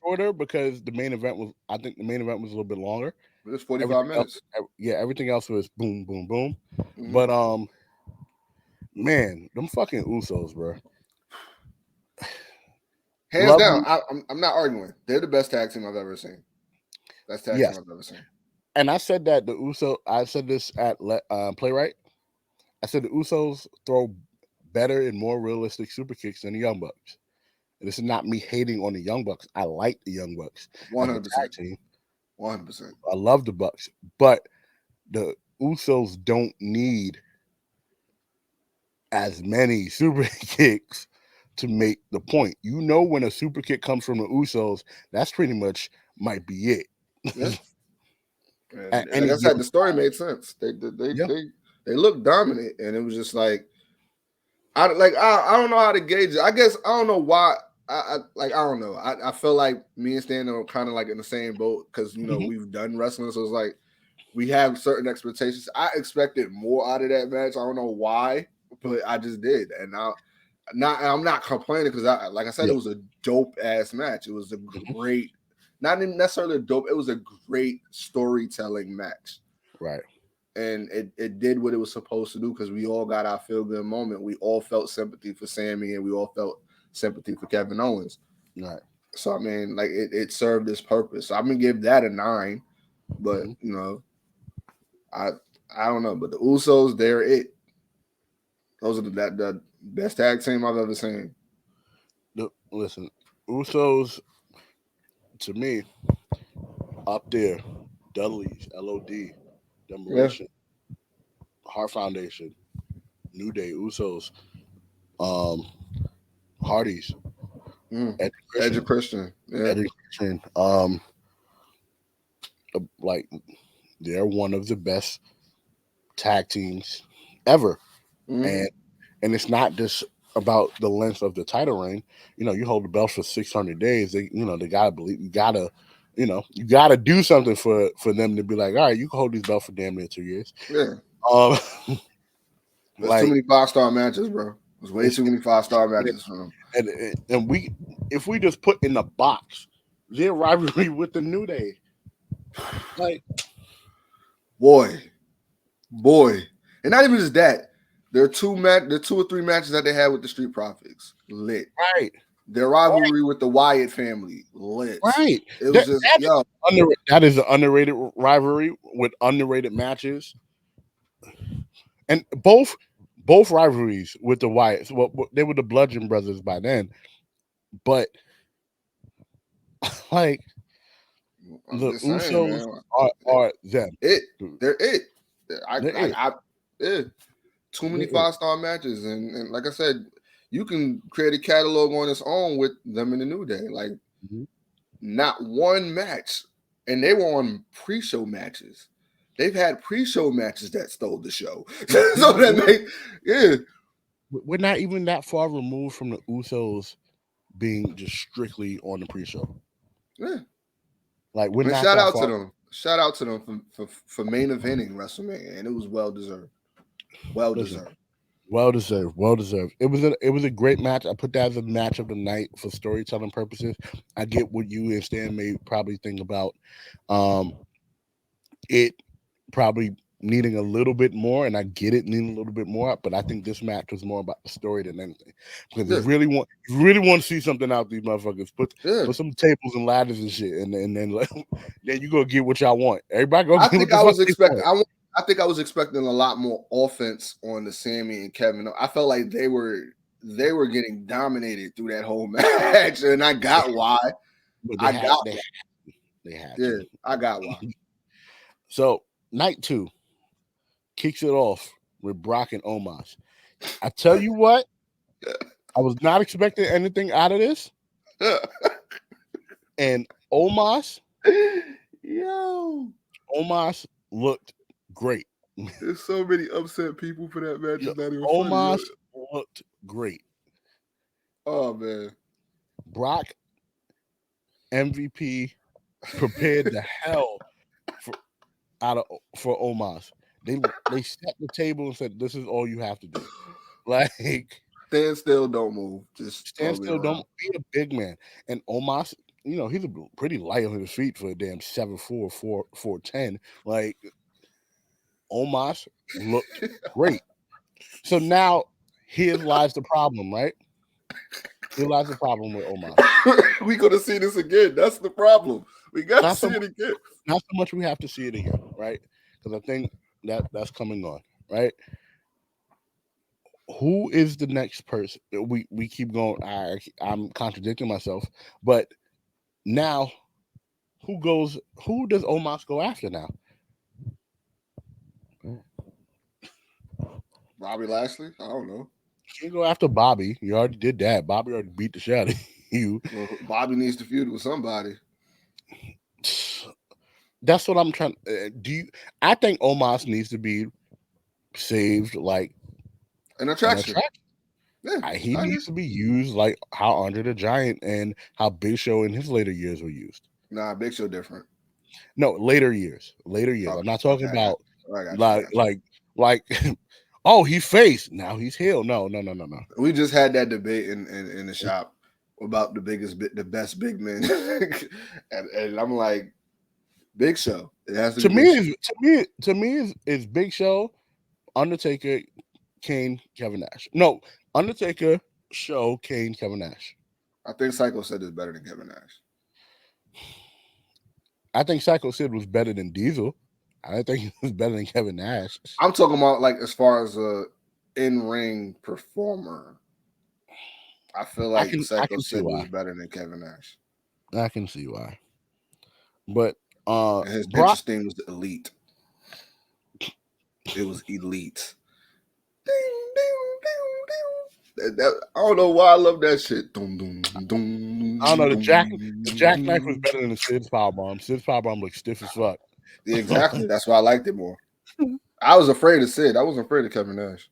shorter because the main event was. I think the main event was a little bit longer. It was 45 minutes. Everything else was boom, boom, boom. Mm-hmm. But man, them fucking Usos, bro. Hands down, I'm not arguing. They're the best tag team I've ever seen. Best tag team I've ever seen. And I said that I said this at Playwright. I said the Usos throw better and more realistic super kicks than the Young Bucks. And this is not me hating on the Young Bucks. I like the Young Bucks. 100%. 100%. I love the Bucks, but the Usos don't need as many super kicks to make the point. You know, when a super kick comes from the Usos, that's pretty much might be it. Yeah. And like I said, the story made sense. They looked dominant, and it was just like I don't know how to gauge it. I guess I don't know why. I don't know. I feel like me and Stan are kind of like in the same boat because we've done wrestling, so it's like we have certain expectations. I expected more out of that match. I don't know why, but I just did, and I'm not complaining because like I said, it was a dope ass match. It was a great. Not even necessarily a dope. It was a great storytelling match. Right. and it did what it was supposed to do because we all got our feel good moment. We all felt sympathy for Sammy, and we all felt sympathy for Kevin Owens. Right. So I mean, like it served its purpose. So I'm gonna give that a 9. But Mhm. you know, I I don't know. But the Usos, they're it. Those are the best tag team I've ever seen. Listen, Usos to me up there. Dudley's, LOD, Yeah. Demolition, Heart Foundation, New Day, Usos, um, Hardys, Mm. Eddie Edge of Christian, Christian. Yeah. Eddie Christian. Like they're one of the best tag teams ever, Mm-hmm. and it's not just about the length of the title reign. You hold the belt for 600 days. They gotta believe you gotta. You gotta do something for them to be like, all right, you can hold these belts for damn near 2 years. Yeah. Um, There's too like many 5-star matches, bro. There's way it's too many 5-star matches for them. and we if we just put in the box their rivalry with the New Day, like Boy. And not even just that. There are 2 or 3 matches that they had with the Street Profits. Lit. right, Their rivalry with the Wyatt family. Lit. right. It was That, just, that's yo. that is an underrated rivalry with underrated matches, and both rivalries with the Wyatts. Well, they were the Bludgeon Brothers by then, but like I'm the just saying, Usos man. are them. It. They're it. I, They're I, it. I, yeah. Too many They're it. 5-star matches. And like I said, you can create a catalog on its own with them in the New Day. Like, Mhm. not one match. And they were on pre-show matches. They've had pre-show matches that stole the show. So that make, yeah. We're not even that far removed from the Usos being just strictly on the pre-show. Yeah. Like we're And not that far. shout out to them for main eventing WrestleMania, and it was well deserved. Well Listen, deserved. well deserved, well deserved. It was a great match. I put that as a match of the night for storytelling purposes. I get what you and Stan may probably think about um it probably needing a little bit more, and I get it needing a little bit more, but I think this match was more about the story than anything. Because Yeah, you really want to see something out these motherfuckers, yeah. put some tables and ladders and shit, and then then you gonna get what y'all want. Everybody gonna I get what think the I fuck was they expecting. want. I think I was expecting a lot more offense on the Sammy and Kevin. I felt like they were getting dominated through that whole match, and I got why. But I got they had to. yeah, I got why. So night 2 kicks it off with Brock and Omos. I tell you what, I was not expecting anything out of this, and Yo, Omos looked great. there's so many upset people for that match. Yo, It's not even funny. Yo. Omos looked great. Oh man. Brock MVP prepared the hell for for Omos. They set the table and said, "This is all you have to do." Like Stand still, don't move. Just stand throw me still, around. don't be a big man. And Omos, he's a pretty light on his feet for a damn 7'4", 4'10". Like Omos looked great. So now here lies the problem, right? Here lies the problem with Omos. We gonna see this again. That's the problem. We gotta Not see so it again. not so much we have to see it again, right? Because I think that's coming on, right? Who is the next person? We keep going. I'm contradicting myself, but now who goes? Who does Omos go after now? Bobby Lashley? I don't know. He go after Bobby. You already did that. Bobby already beat the shit out of you. Well, Bobby needs to feud with somebody. That's what I'm trying. Do you? I think Omos needs to be saved like An an attraction. attraction. Yeah, He I needs agree. to be used like how Andre the Giant and how Big Show in his later years were used. Nah, Big Show different. No, later years. Later years. I'm Okay, not okay, talking about I got you. I like got you. like like oh, he faced. Now he's heel. No, no, no, no, no. We just had that debate in the shop about the best big men, and I'm like, Big Show. It has to To be me, Big Show. to me is Big Show, Undertaker, Kane, Kevin Nash. No, Undertaker, Show, Kane, Kevin Nash. I think Psycho said it's better than Kevin Nash. I think Psycho Sid was better than Diesel. I don't think he was better than Kevin Nash. I'm talking about like as far as a in-ring performer. I feel like I Psycho can see Sid was why. better than Kevin Nash. I can see why. But And his Brock, entrance theme was elite. It was elite. I don't know why I love that shit. I don't know, the jackknife was better than the Sid's powerbomb. Sid's powerbomb looked stiff as fuck. Yeah, exactly. That's why I liked it more. I was afraid of Sid. I wasn't afraid of Kevin Nash.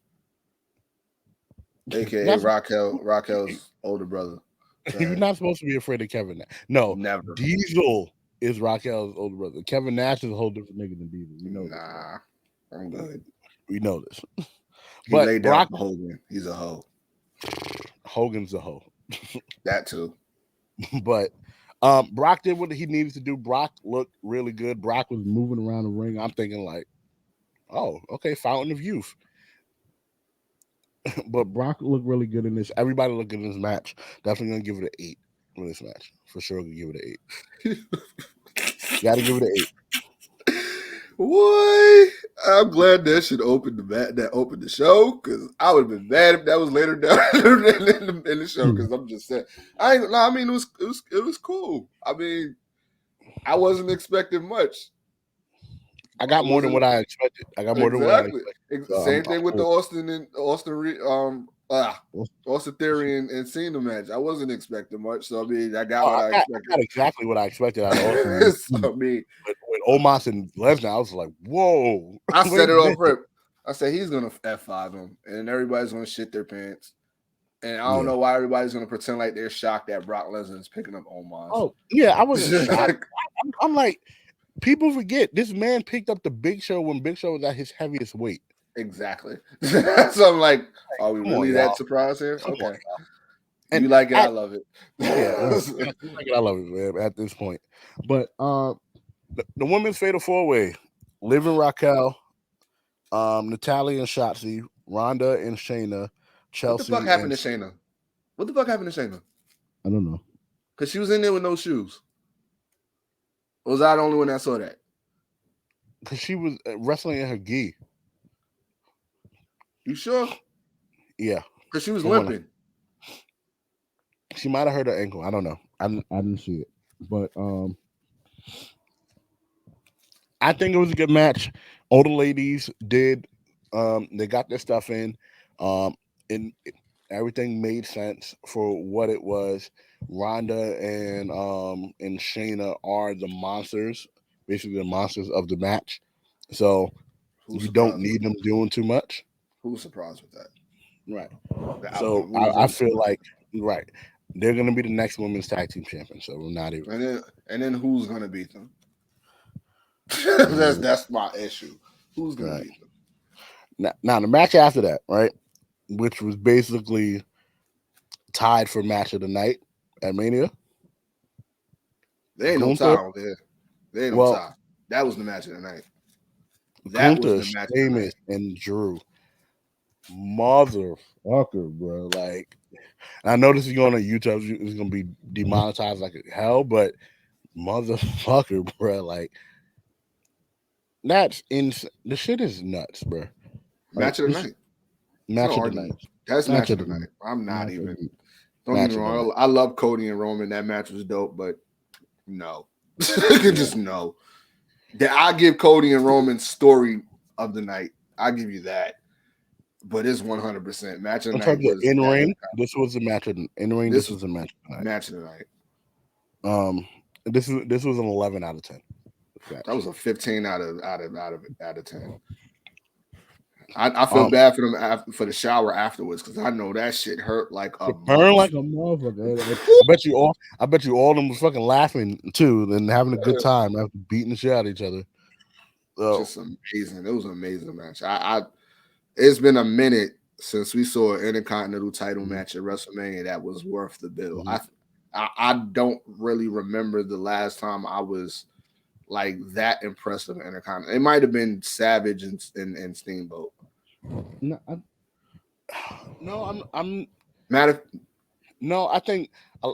AKA Raquel's older brother. You're not supposed to be afraid of Kevin Nash. No, never. Diesel is Raquel's older brother. Kevin Nash is a whole different nigga than Diesel. You know Nah, I'm good. We know this. He laid down for Hogan. He's a hoe. Hogan's a hoe. That too. But Brock did what he needed to do. Brock looked really good. Brock was moving around the ring. I'm thinking like, oh, okay, fountain of youth. But Brock looked really good in this. Everybody looked good in this match. Definitely gonna give it an 8 for this match. For sure, gonna give it an 8. Gotta give it an 8. Boy, I'm glad that shit opened that opened the show, because I would have been mad if that was later down in the show. Because I'm just saying, I mean, it was cool. I mean, I wasn't expecting much. I got more than what I expected. Same thing with the Austin Theory and Cena match. I wasn't expecting much, so I mean, I got what I expected. I got exactly what I expected out of Austin. So, I mean, with Omos and Lesnar, I was like, whoa. I said it off rip. I said he's gonna F5 him, and everybody's gonna shit their pants. And I don't know why everybody's gonna pretend like they're shocked that Brock Lesnar is picking up Omos. Oh yeah, I wasn't shocked. I'm like, people forget this man picked up the Big Show when Big Show was at his heaviest weight. Exactly. So I'm like, are we really that surprised here? Okay. And you like it, I love it. Yeah, you like it, I love it, man, at this point. But the women's fatal 4-way, Liv and Raquel, Natalya and Shotzi, Ronda and Shayna, Chelsea. What the fuck happened to Shayna? What the fuck happened to Shayna? I don't know. Because she was in there with no shoes. Or was I the only one that saw that? Because she was wrestling in her gi. You sure? Yeah. Because she was limping. She might have hurt her ankle. I don't know. I didn't see it. But I think it was a good match. All the ladies did. They got their stuff in. And everything made sense for what it was. Ronda and Shayna are the monsters, basically the monsters of the match. So you don't need them doing too much. Who's surprised with that? Right. So I feel like they're gonna be the next women's tag team champion. So we're not even. And then who's gonna beat them? that's my issue. Who's gonna beat them? Now the match after that, right, which was basically tied for match of the night at Mania. There ain't no tie over there. There ain't no tie. That was the match of the night. That was the match. Amos and Drew. Motherfucker, bro. Like, I know this is going on YouTube. It's going to be demonetized like hell, but motherfucker, bro. Like, that's insane. The shit is nuts, bro. Match of the night. Match of the night. That's match of the night. I'm not even. Don't get me wrong. I love Cody and Roman. That match was dope, but no. Just no. I give Cody and Roman's story of the night. I give you that. But it's 100% match of the night. In ring, this was a match of in ring. This was a match of the night. Match of the night. This was an 11 out of 10. That was a 15 out of 10. I feel bad for them for the shower afterwards, because I know that shit hurt like a motherfucker. I bet you all of them was fucking laughing too and having a good time after beating the shit out of each other. So, just amazing. It was an amazing match. It's been a minute since we saw an Intercontinental title match at WrestleMania that was worth the bill. I don't really remember the last time I was like that impressive Intercontinental. It might have been Savage and Steamboat. No, I'm Matter. no. I think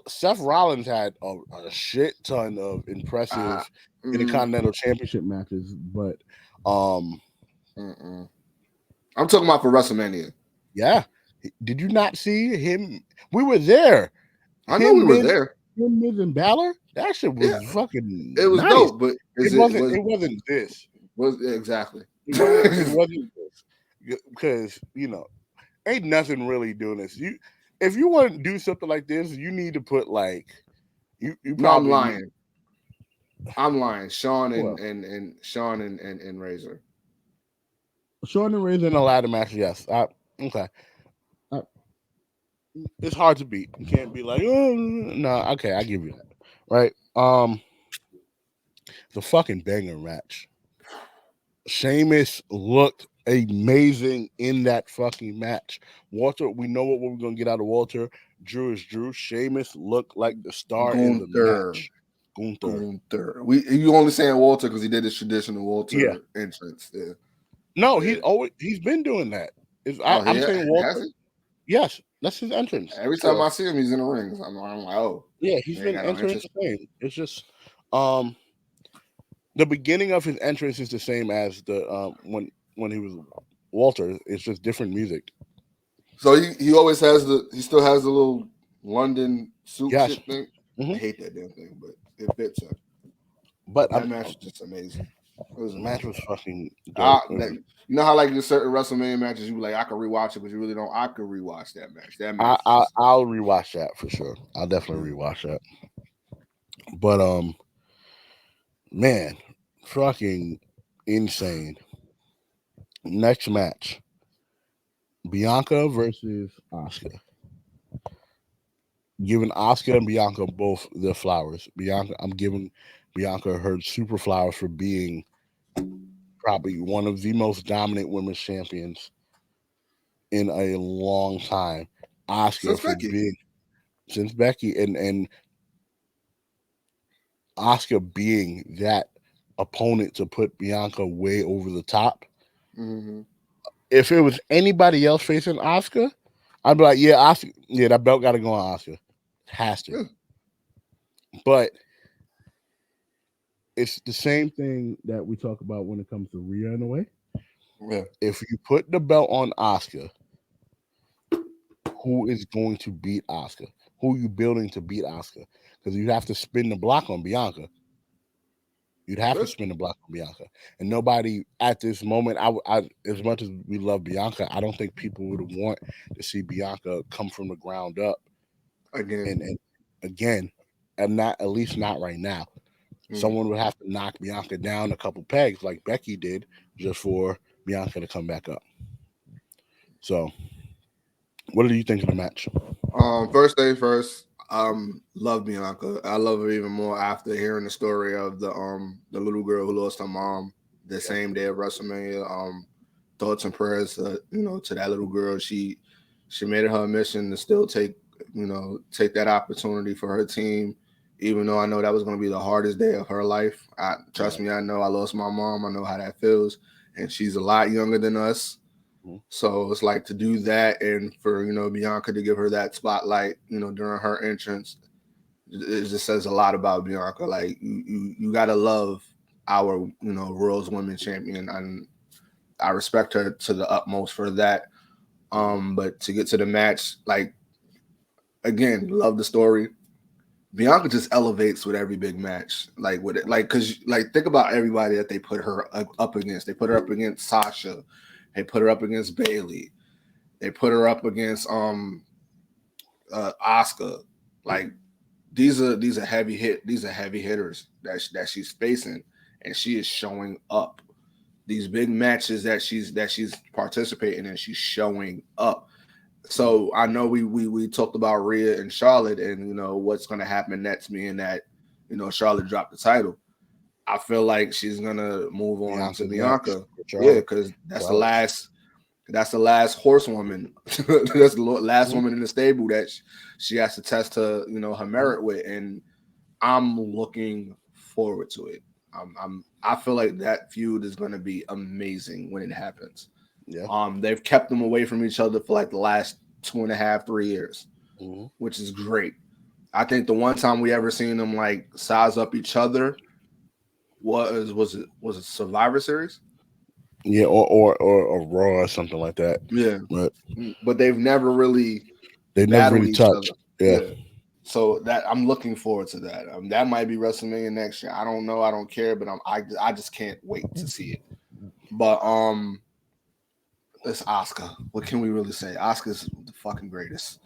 Seth Rollins had a shit ton of impressive Intercontinental Championship matches, but I'm talking about for WrestleMania. yeah. Did you not see him? We were there. I know we were there. Him, Miz, and Balor. That shit was fucking. It was nice. dope, but It wasn't this. Exactly. It wasn't this because ain't nothing really doing this. If you want to do something like this, you need to put like you No, I'm probably lying. I'm lying. Sean Well. and Sean and Razor. Sean and Razor in a ladder match. Yes. Okay. It's hard to beat. You can't be like, oh no. Okay, I give you that. Right. The fucking banger match. Sheamus looked amazing in that fucking match. Walter, we know what we're gonna get out of Walter. Drew is Drew. Sheamus looked like the star in the match. Gunther. You only saying Walter because he did his traditional Walter entrance. Yeah. No, he's been doing that. I'm saying Walter. Yes, that's his entrance. Every time I see him, he's in the ring. I'm like, oh. Yeah, he's been entering the same. It's just the beginning of his entrance is the same as the when he was Walter. It's just different music. So he always has he still has the little London suit shit thing. Mm-hmm. I hate that damn thing, but it fits him. But that match was just amazing. The match was fucking dope. You know how like there's certain WrestleMania matches you like I could rewatch it, but you really don't. I could rewatch that match. That match. I'll rewatch that for sure. I'll definitely rewatch that. But man, fucking insane. Next match. Bianca versus Asuka. Giving Asuka and Bianca both their flowers. I'm giving Bianca her super flowers for being probably one of the most dominant women's champions in a long time. Asuka for being since Becky and Asuka being that opponent to put Bianca way over the top. Mm-hmm. If it was anybody else facing Asuka, I'd be like, yeah, Asuka, yeah, that belt got to go on Asuka. It has to. But it's the same thing that we talk about when it comes to Rhea in a way. Yeah. If you put the belt on Asuka, who is going to beat Asuka? Who are you building to beat Asuka? Because you have to spin the block on Bianca. You'd have to spin the block on Bianca. And nobody at this moment, I as much as we love Bianca, I don't think people would want to see Bianca come from the ground up again, and not at least not right now. Someone would have to knock Bianca down a couple pegs like Becky did just for Bianca to come back up. So, what do you think of the match? First thing first, love Bianca. I love her even more after hearing the story of the little girl who lost her mom the same day of WrestleMania. Thoughts and prayers, to that little girl. She made it her mission to still take that opportunity for her team. Even though I know that was going to be the hardest day of her life. Trust me, I know I lost my mom. I know how that feels. And she's a lot younger than us. So it's like to do that and for, Bianca to give her that spotlight, during her entrance, it just says a lot about Bianca. Like you got to love our, World's Women Champion. And I respect her to the utmost for that. But to get to the match, like, again, love the story. Bianca just elevates with every big match, like with it, because think about everybody that they put her up against. They put her up against Sasha, they put her up against Bayley, they put her up against Asuka. Like these are heavy hitters that she's facing, and she is showing up. These big matches that she's participating in, she's showing up. So I know we talked about Rhea and Charlotte and what's going to happen next, being that Charlotte dropped the title. I feel like she's going to move on to Bianca. Yeah, because that's the last horsewoman. That's the last woman in the stable that she has to test her her merit with, and I'm looking forward to it. I feel like that feud is going to be amazing when it happens. Yeah. They've kept them away from each other for like the last 2.5, 3 years, Mm-hmm. which is great. I think the one time we ever seen them like size up each other was it Survivor Series? Yeah, or Raw or something like that. Yeah, But but they've never really they never battled really each touched. other. Yeah. Yeah, so that I'm looking forward to that. That might be WrestleMania next year. I don't know. I don't care, but I just can't wait to see it. But it's Asuka. What can we really say? Asuka's the fucking greatest.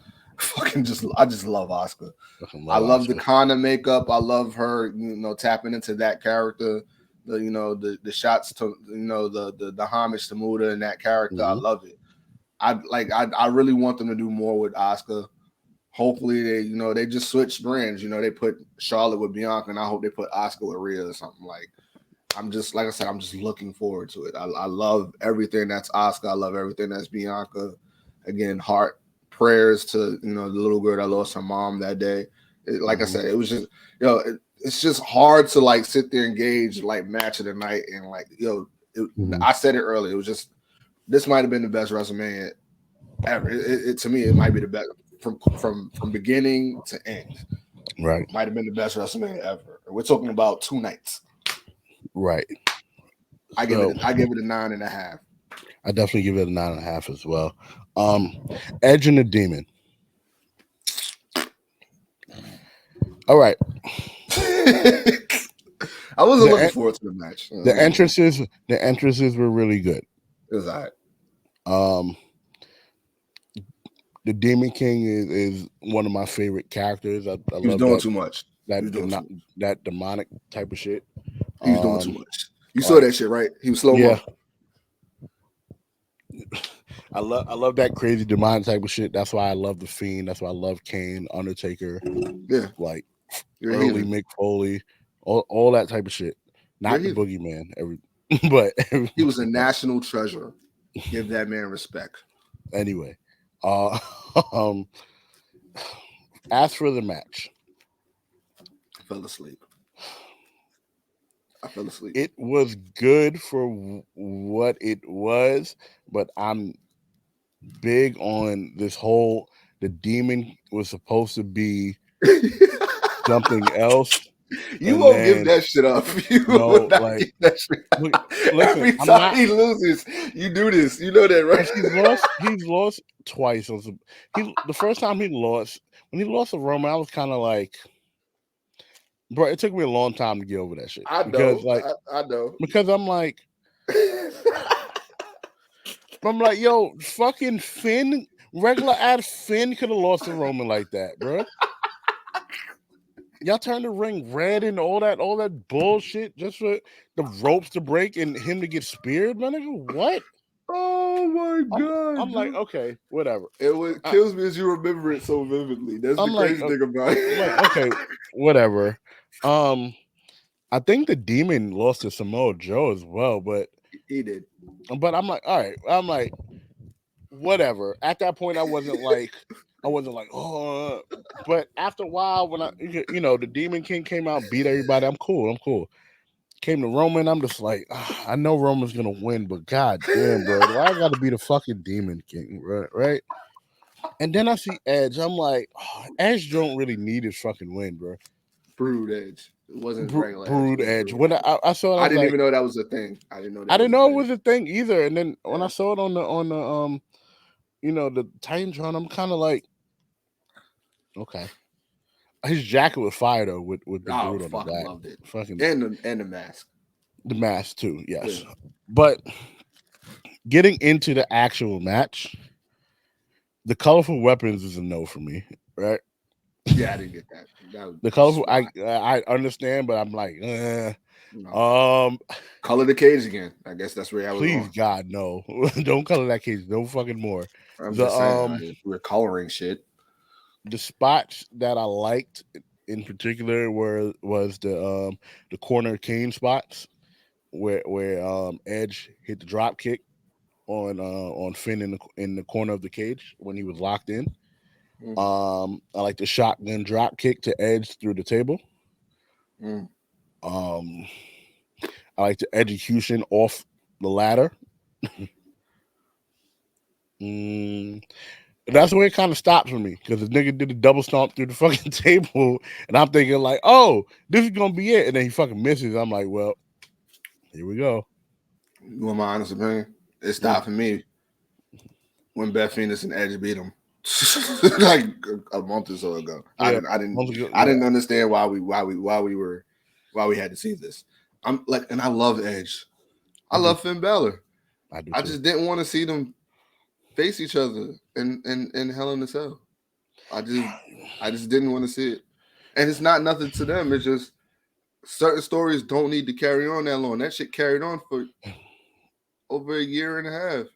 I just love Asuka. Fucking I love love the Oscar. Kana makeup. I love her, tapping into that character. The shots to the homage to Muda and that character. I Mm-hmm. love it. I really want them to do more with Asuka. Hopefully they just switch brands. They put Charlotte with Bianca, and I hope they put Asuka with Rhea or something. Like I'm just like I said, I'm just looking forward to it. I love everything that's Asuka. I love everything that's Bianca. Again, heart prayers to the little girl that lost her mom that day. Like I Mm-hmm. said, it was just it's just hard to like sit there and gauge like match of the night and like Mm-hmm. I said it earlier. It was just this might have been the best WrestleMania ever. To me, it might be the best from beginning to end. Right. Might have been the best WrestleMania ever. We're talking about 2 nights. Right. I give So it a 9.5. I definitely give it a 9.5 as well. Edge and the Demon. All right. I wasn't looking The forward to the match. the entrances were really good. It was all right. Um, the Demon King is one of my favorite characters. I He was love doing too much. He was doing too that much. that demonic type of shit. He was doing too much. You saw Like, that shit, right? He was slow yeah, mo. I love that crazy demonic type of shit. That's why I love the Fiend. That's why I love Kane, Undertaker, Yeah, like you're a early heathen. Mick Foley, all that type of shit. You're a Not the heathen. Boogeyman, but He was a national treasure. Give that man respect. anyway. Uh, um, as for the match, I fell asleep. I fell asleep. it was good for what it was, but I'm big on this whole the demon was supposed to be something else, You and won't give then that shit up. You will no, not like give that shit look, up. listen, Every I'm time not he loses, you do this. You know that, right? because he's lost twice. The first time he lost when he lost to Roman, I was kind of like, bro, it took me a long time to get over that shit I because know. like I know. because I'm like, yo, fucking Finn, regular ass Finn could have lost to Roman like that, bro. Y'all turned the ring red and all that bullshit just for the ropes to break and him to get speared, man. Nigga, what? Oh my god, I'm like, dude. okay, whatever. What kills me is you remember it so vividly. That's the I'm like, crazy thing about I'm like, it. okay, whatever. I think the demon lost to Samoa Joe as well, but He did. I'm like, all right. I'm like, whatever. At that point, I wasn't like, oh, but after a while, when the Demon King came out, beat everybody. I'm cool. Came to Roman, I'm just like, I know Roman's gonna win, but god damn, bro, why I gotta be the fucking Demon King, right? And then I see Edge, I'm like, Edge don't really need his fucking win, bro. Brood Edge. It wasn't regular Edge. It Brood was Edge. Brood When Edge. I saw it, I I was didn't like, even know that was a thing. I didn't know I that didn't was a know it thing. was a thing either. And then when I Yeah. saw it on the the Titantron, I'm kind of like, okay. His jacket was fire though, with Big Oh, Brood on the fucking back. loved it. Fucking And the mask. the mask too, yes. Yeah. But getting into the actual match, the colorful weapons is a no for me, right? Yeah, I didn't get that. That The was colorful, I understand, but I'm like, no. um, Color the cage again. I guess that's where I was please going. God, no, don't color that case, no fucking more. I'm The just saying, we're coloring shit. the spots that I liked in particular was the corner cane spots where Edge hit the drop kick on Finn in the corner of the cage when he was locked in. Mm, I like the shotgun drop kick to Edge through the table. mm. Um, I like the execution off the ladder. That's where it kind of stops for me because the nigga did a double stomp through the fucking table, and I'm thinking like, oh, this is gonna be it, and then he fucking misses. I'm like, well, here we go. You want my honest opinion? It stopped for me when Beth Phoenix and Edge beat him like a month or so ago. Yeah, I didn't understand why we had to see this. I'm like, and I love Edge. I love Finn Balor. I just didn't want to see them face each other in Hell in a Cell. I just didn't want to see it. And it's not nothing to them. It's just certain stories don't need to carry on that long. That shit carried on for over a year and a half.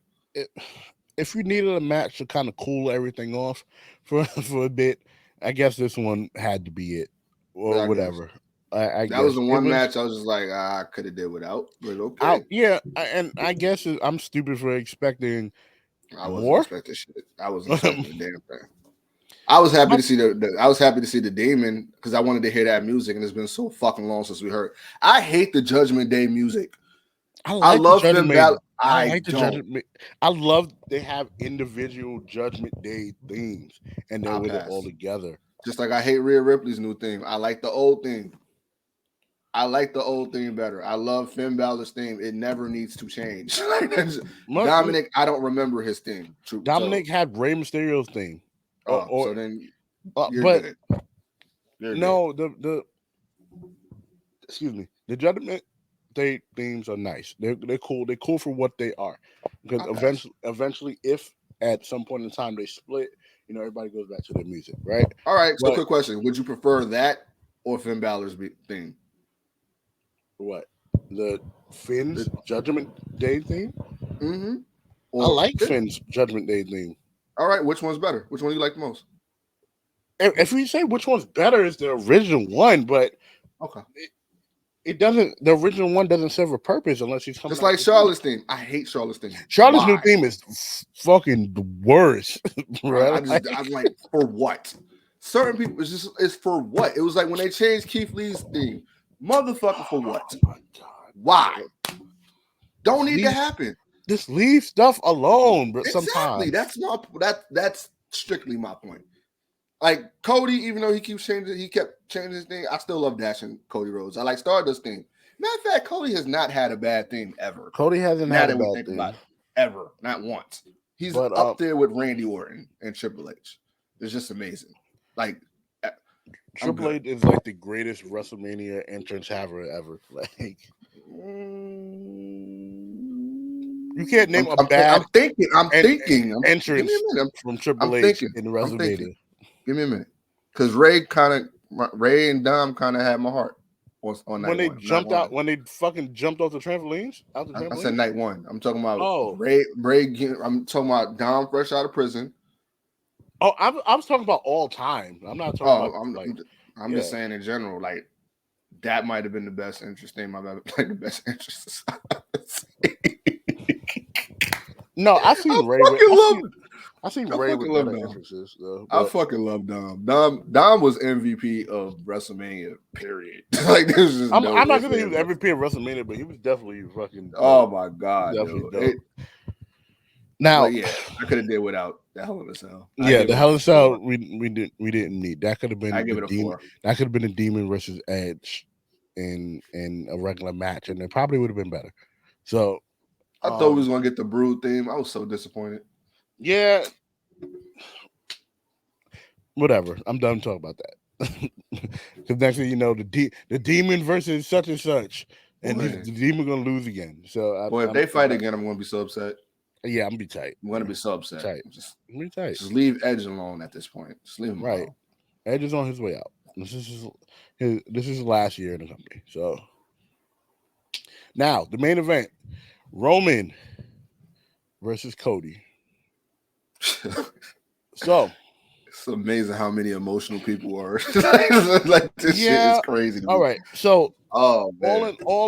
If you needed a match to kind of cool everything off for a bit, I guess this one had to be it, or whatever. I that was the one match I was just like, I could have did without, but okay. And I guess I'm stupid for expecting. I wasn't expecting shit. I wasn't expecting a damn thing. I was happy to see the Demon because I wanted to hear that music, and it's been so fucking long since we heard. I hate the Judgment Day music. I love Finn Balor. I love they have individual Judgment Day themes, and they're with it all together. Just like I hate Rhea Ripley's new theme. I like the old theme. I like the old theme better. I love Finn Balor's theme. It never needs to change. Dominic, I don't remember his theme. Dominic had Rey Mysterio's theme. So then you're good. No, the excuse me. The Judgment Day themes are nice. They're cool. They're cool for what they are. Because eventually, if at some point in time they split, everybody goes back to their music, right? All right. So, quick question: would you prefer that or Finn Balor's theme? What? The Finn's Judgment Day theme? Mm-hmm. I like Finn's Judgment Day theme. All right. Which one's better? Which one do you like the most? If we say which one's better, is the original one, but okay. It doesn't. The original one doesn't serve a purpose unless he's coming. Just like Charlotte's theme. I hate Charlotte's theme. Charlotte's new theme is fucking the worst. Right? I'm like, for what? Certain people, it's for what? It was like when they changed Keith Lee's theme. Motherfucker, for what? Oh my God. Why? Don't need to happen. Just leave stuff alone, but exactly. Sometimes that's strictly my point. Like Cody, even though he kept changing his thing, I still love dashing Cody Rhodes. I like Stardust thing. Matter of fact, Cody has not had a bad thing ever. Cody hasn't had a bad thing ever, not once. He's up there with Randy Orton and Triple H. It's just amazing. Like Triple H is like the greatest WrestleMania entrance ever. Like you can't name a bad. I'm thinking entrance from Triple H in WrestleMania. Give me a minute, because Ray and Dom kind of had my heart on night when they one. Jumped out, when they fucking jumped off the trampolines. I said night one. I'm talking about Ray. I'm talking about Dom fresh out of prison. Oh, I was talking about all time. I'm not talking about. I'm just saying in general, like that might have been the best interest theme I've ever played. The best interest. No, I seen Ray. I seen Ray with better entrances though. I fucking love Dom. Dom was MVP of WrestleMania. Period. Like this is. I'm not gonna say he was MVP of WrestleMania, but he was definitely fucking. Oh my God! Definitely dope. Now, yeah, I could have did without the Hell in a Cell. The Hell in a Cell we didn't need. That could have been. I give it a 4. That could have been a Demon versus Edge in a regular match, and it probably would have been better. So I thought we was gonna get the Brood theme. I was so disappointed. Yeah. Whatever. I'm done talking about that. Because next thing you know, the Demon versus such and such, and the Demon gonna lose again. So if they fight again, I'm gonna be so upset. Yeah, I'm gonna be tight. I'm gonna be so upset. Just be tight. Just leave Edge alone at this point. Just leave him alone. Edge is on his way out. This is his last year in the company. So now the main event: Roman versus Cody. So it's amazing how many emotional people are. Like this shit is crazy. All right. So all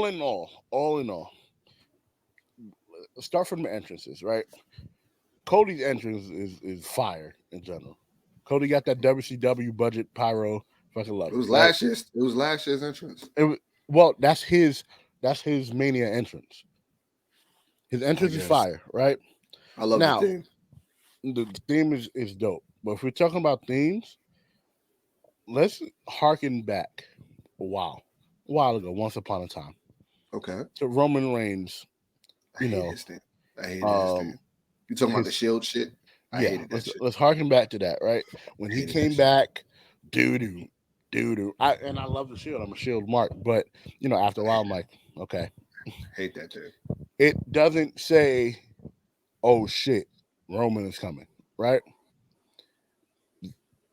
in all, let's start from the entrances, right? Cody's entrance is fire in general. Cody got that WCW budget pyro. Fucking love it. It was last year's entrance. Well, that's his That's his Mania entrance. His entrance is guess. fire, right? I love Now, the theme. the theme is dope. But if we're talking about themes, let's harken back a while ago, once upon a time, Okay. to Roman Reigns. I You hate know, his theme. I hated his theme. You talking about the his Shield shit? I yeah. hated that shit. Let's harken back to that, right? When I he hated that came shit. back, doo doo. I love the Shield. I'm a Shield mark, but after a while, I'm like, okay, Hate that thing. it doesn't say, oh shit, Roman is coming, right?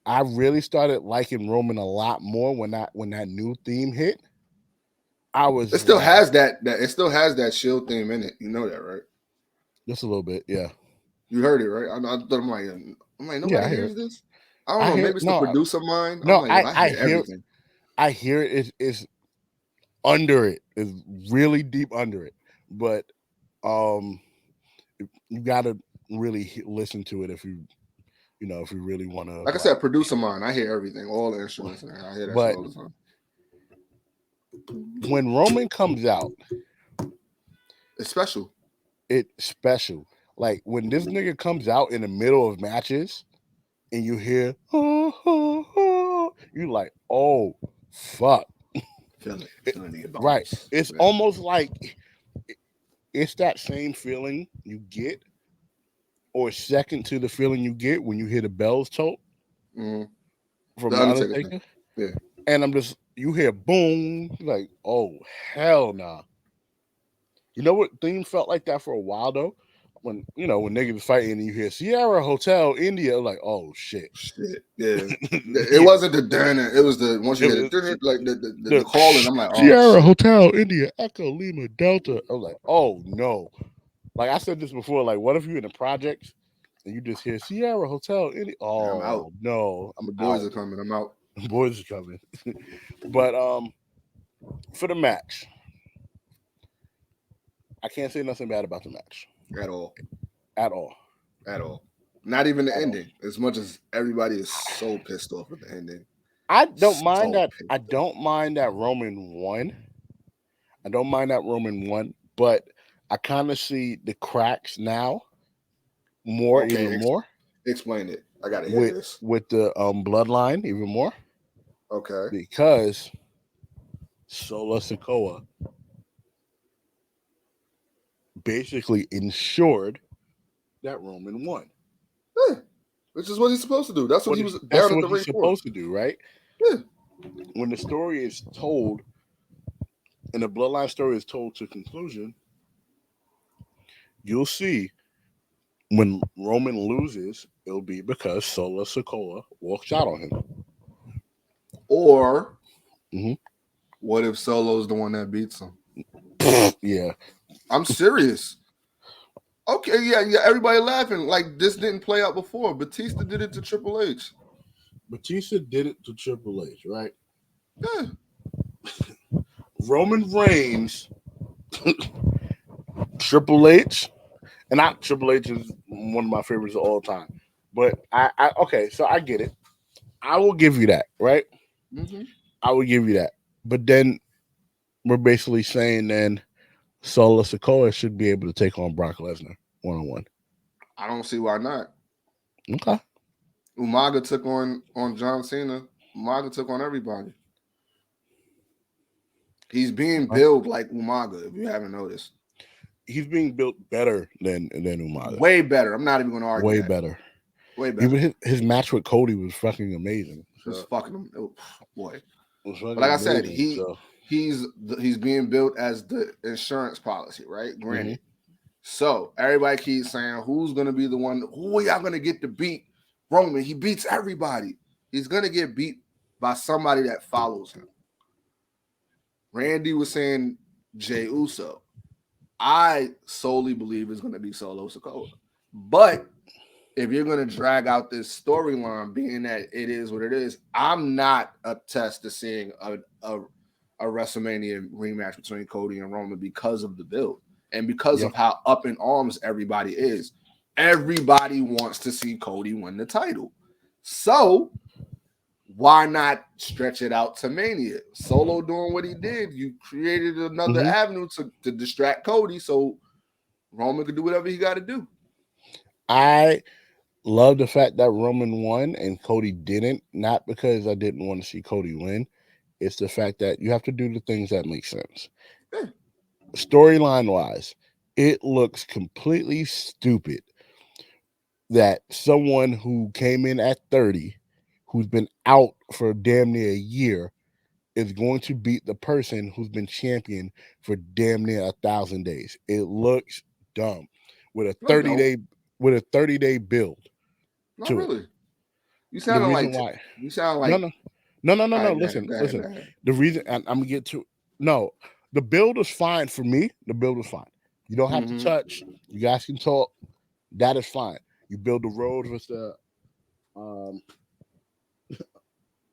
I really started liking Roman a lot more when that new theme hit. I was It still like, has that it still has that Shield theme in it. You know that, right? just a little bit, yeah. You heard it, right? I thought I'm like Yeah, nobody I hear hears it. this. I don't I know. hear Maybe it. it's the producer mind. I'm No, like, yo, I I hear hear everything. I hear it is under it. Is really deep under it. But um you gotta really listen to it if you really want to Like I said, producer mind. I hear everything, all the instruments. I hear that shit but all the time. when Roman comes out, It's special. it's special. Like when this nigga comes out in the middle of matches and you hear you like, oh fuck. Feel it. Feel it in your Right. bones. It's Yeah. almost like it's that same feeling you get, or second to the feeling you get when you hear the bells toll Mm-hmm. from The the Undertaker thing. Undertaker. Yeah. And you hear boom, like, oh hell nah. You know what theme felt like that for a while though? When niggas was fighting and you hear Sierra Hotel India, like, oh shit. Shit. Yeah. It Yeah. wasn't the dinner. It was the once you It hear was the like the calling. I'm like, oh Sierra shit. Hotel India Echo Lima Delta. I was like, oh no. Like I said this before, like what if you're in the projects and you just hear Sierra Hotel India? Yeah, I'm out. Oh no, I'm The boys out. are coming. I'm out. Boys are coming. But for the match, I can't say nothing bad about the match At all. at all. At all. Not even the At all. ending. As much as everybody is so pissed off at the ending. I don't mind So that. pissed I off. don't mind that Roman won. I don't mind that Roman won, but I kind of see the cracks now more, Okay, even more explain it. I gotta hear with this. the bloodline, even more Okay. because Solo Sikoa basically ensured that Roman won. Yeah. Which is what he's supposed to do. That's what he was That's down at what the he's ring for. supposed to do, right? Yeah. When the story is told, and the bloodline story is told to conclusion, you'll see when Roman loses, it'll be because Solo Sikoa walks out on him. Or Mm-hmm. what if Solo's the one that beats him? Yeah. I'm serious. Okay, yeah. Everybody laughing like this didn't play out before. Batista did it to Triple H. Batista did it to Triple H, right? Yeah. Roman Reigns, Triple H, and not Triple H is one of my favorites of all time. But I okay, so I get it. I will give you that, right? Mm-hmm. I will give you that. But then we're basically saying then Solo Sikoa should be able to take on Brock Lesnar 1-on-1. I don't see why not. Okay. Umaga took on John Cena. Umaga took on everybody. He's being billed like Umaga, if you haven't noticed. He's being built better than Umaga. Way better. I'm not even going to argue Way that. better. Way better. Even his match with Cody was fucking amazing. So. It was fucking him. Oh, boy. But like I said, he's being built as the insurance policy, right? Granted. Mm-hmm. So everybody keeps saying, who's going to be the one? Who are y'all going to get to beat Roman? He beats everybody. He's going to get beat by somebody that follows him. Randy was saying Jey Uso. I solely believe it's going to be Solo Sikoa. But if you're going to drag out this storyline, being that it is what it is, I'm not attached to seeing a WrestleMania rematch between Cody and Roman because of the build and because of how up in arms everybody is. Everybody wants to see Cody win the title. So why not stretch it out to Mania? Solo doing what he did, you created another avenue to distract Cody so Roman could do whatever he got to do. I love the fact that Roman won and Cody didn't, not because I didn't want to see Cody win. It's the fact that you have to do the things that make sense. Yeah. Storyline wise, it looks completely stupid that someone who came in at 30, who's been out for damn near a year, is going to beat the person who's been champion for damn near 1,000 days. It looks dumb with a No, 30-day build not to it. really. You The sounding reason like why you sound no like. no no no no All no right, listen go ahead, listen. go ahead. The reason I'm gonna get to no, the build was fine for me. The build was fine. You don't have to touch. You guys can talk. That is fine. You build the road with um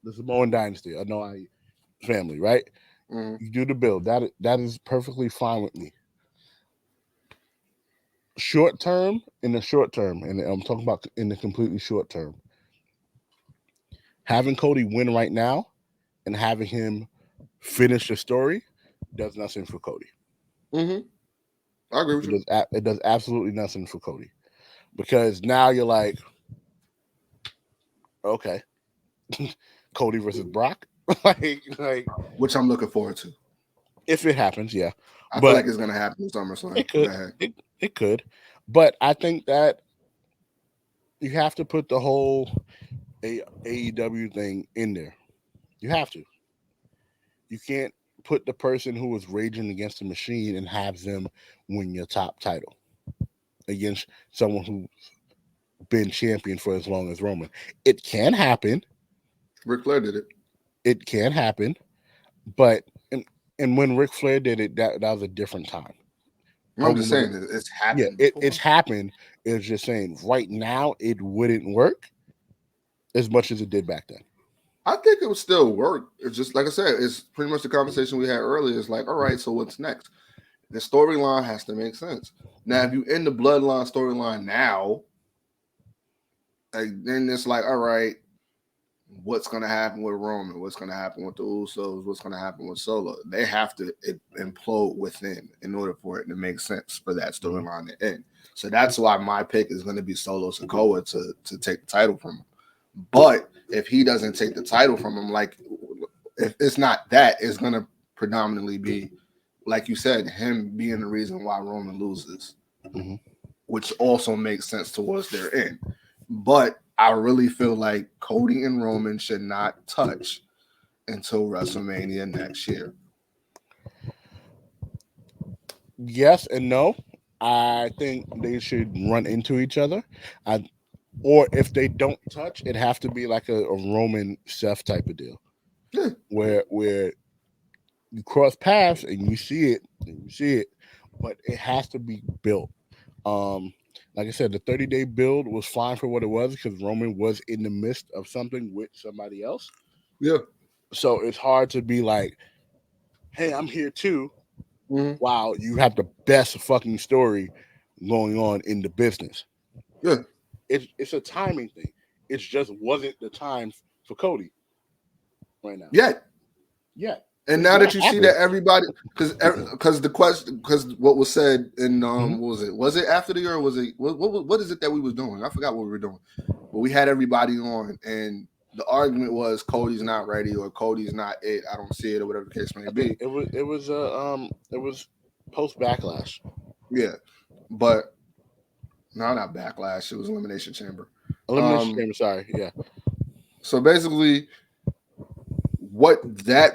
the Samoan dynasty. I know I family, right? You do the build. That is perfectly fine with me. Short term, in the short term, and I'm talking about in the completely short term, having Cody win right now and having him finish the story does nothing for Cody. I agree with you. It does absolutely nothing for Cody because now you're like, okay, Cody versus Brock, like Which I'm looking forward to. if it happens, yeah, I feel but like it's gonna happen in SummerSlam. it could, Go ahead. it could, but I think that you have to put the whole AEW thing in there. You have to. You can't put the person who was raging against the machine and have them win your top title against someone who's been champion for as long as Roman. It can happen. Ric Flair did it. It can happen. But and when Ric Flair did it, that was a different time. I'm just saying it's happened before. It's happened. It's just saying right now it wouldn't work as much as it did back then. I think it would still work. It's just like I said, it's pretty much the conversation we had earlier. It's like, all right, so what's next? The storyline has to make sense. Now, if you end the bloodline storyline now, then it's like, all right, what's going to happen with Roman? What's going to happen with the Usos? What's going to happen with Solo? They have to implode within in order for it to make sense for that storyline to end. So that's why my pick is going to be Solo Sikoa to take the title from him. But if he doesn't take the title from him, like if it's not that, it's going to predominantly be, like you said, him being the reason why Roman loses, which also makes sense towards their end. But I really feel like Cody and Roman should not touch until WrestleMania next year. Yes and no. I think they should run into each other. Or if they don't touch, it have to be like a Roman Seth type of deal. Yeah. Where you cross paths and you see it, but it has to be built. Like I said, the 30-day build was fine for what it was because Roman was in the midst of something with somebody else. Yeah. So it's hard to be like, hey, I'm here too. Wow, you have the best fucking story going on in the business. Yeah. It's a timing thing. It just wasn't the time for Cody right now. Yeah. And now that you see that everybody, because the question, because what was said in what was it? Was it after the year? Or was it what is it that we was doing? I forgot what we were doing, but we had everybody on, and the argument was Cody's not ready or Cody's not it. I don't see it or whatever the case may be. It was post Backlash. Yeah, but no, not Backlash. It was Elimination Chamber. Elimination Chamber. Sorry. Yeah. So basically, what that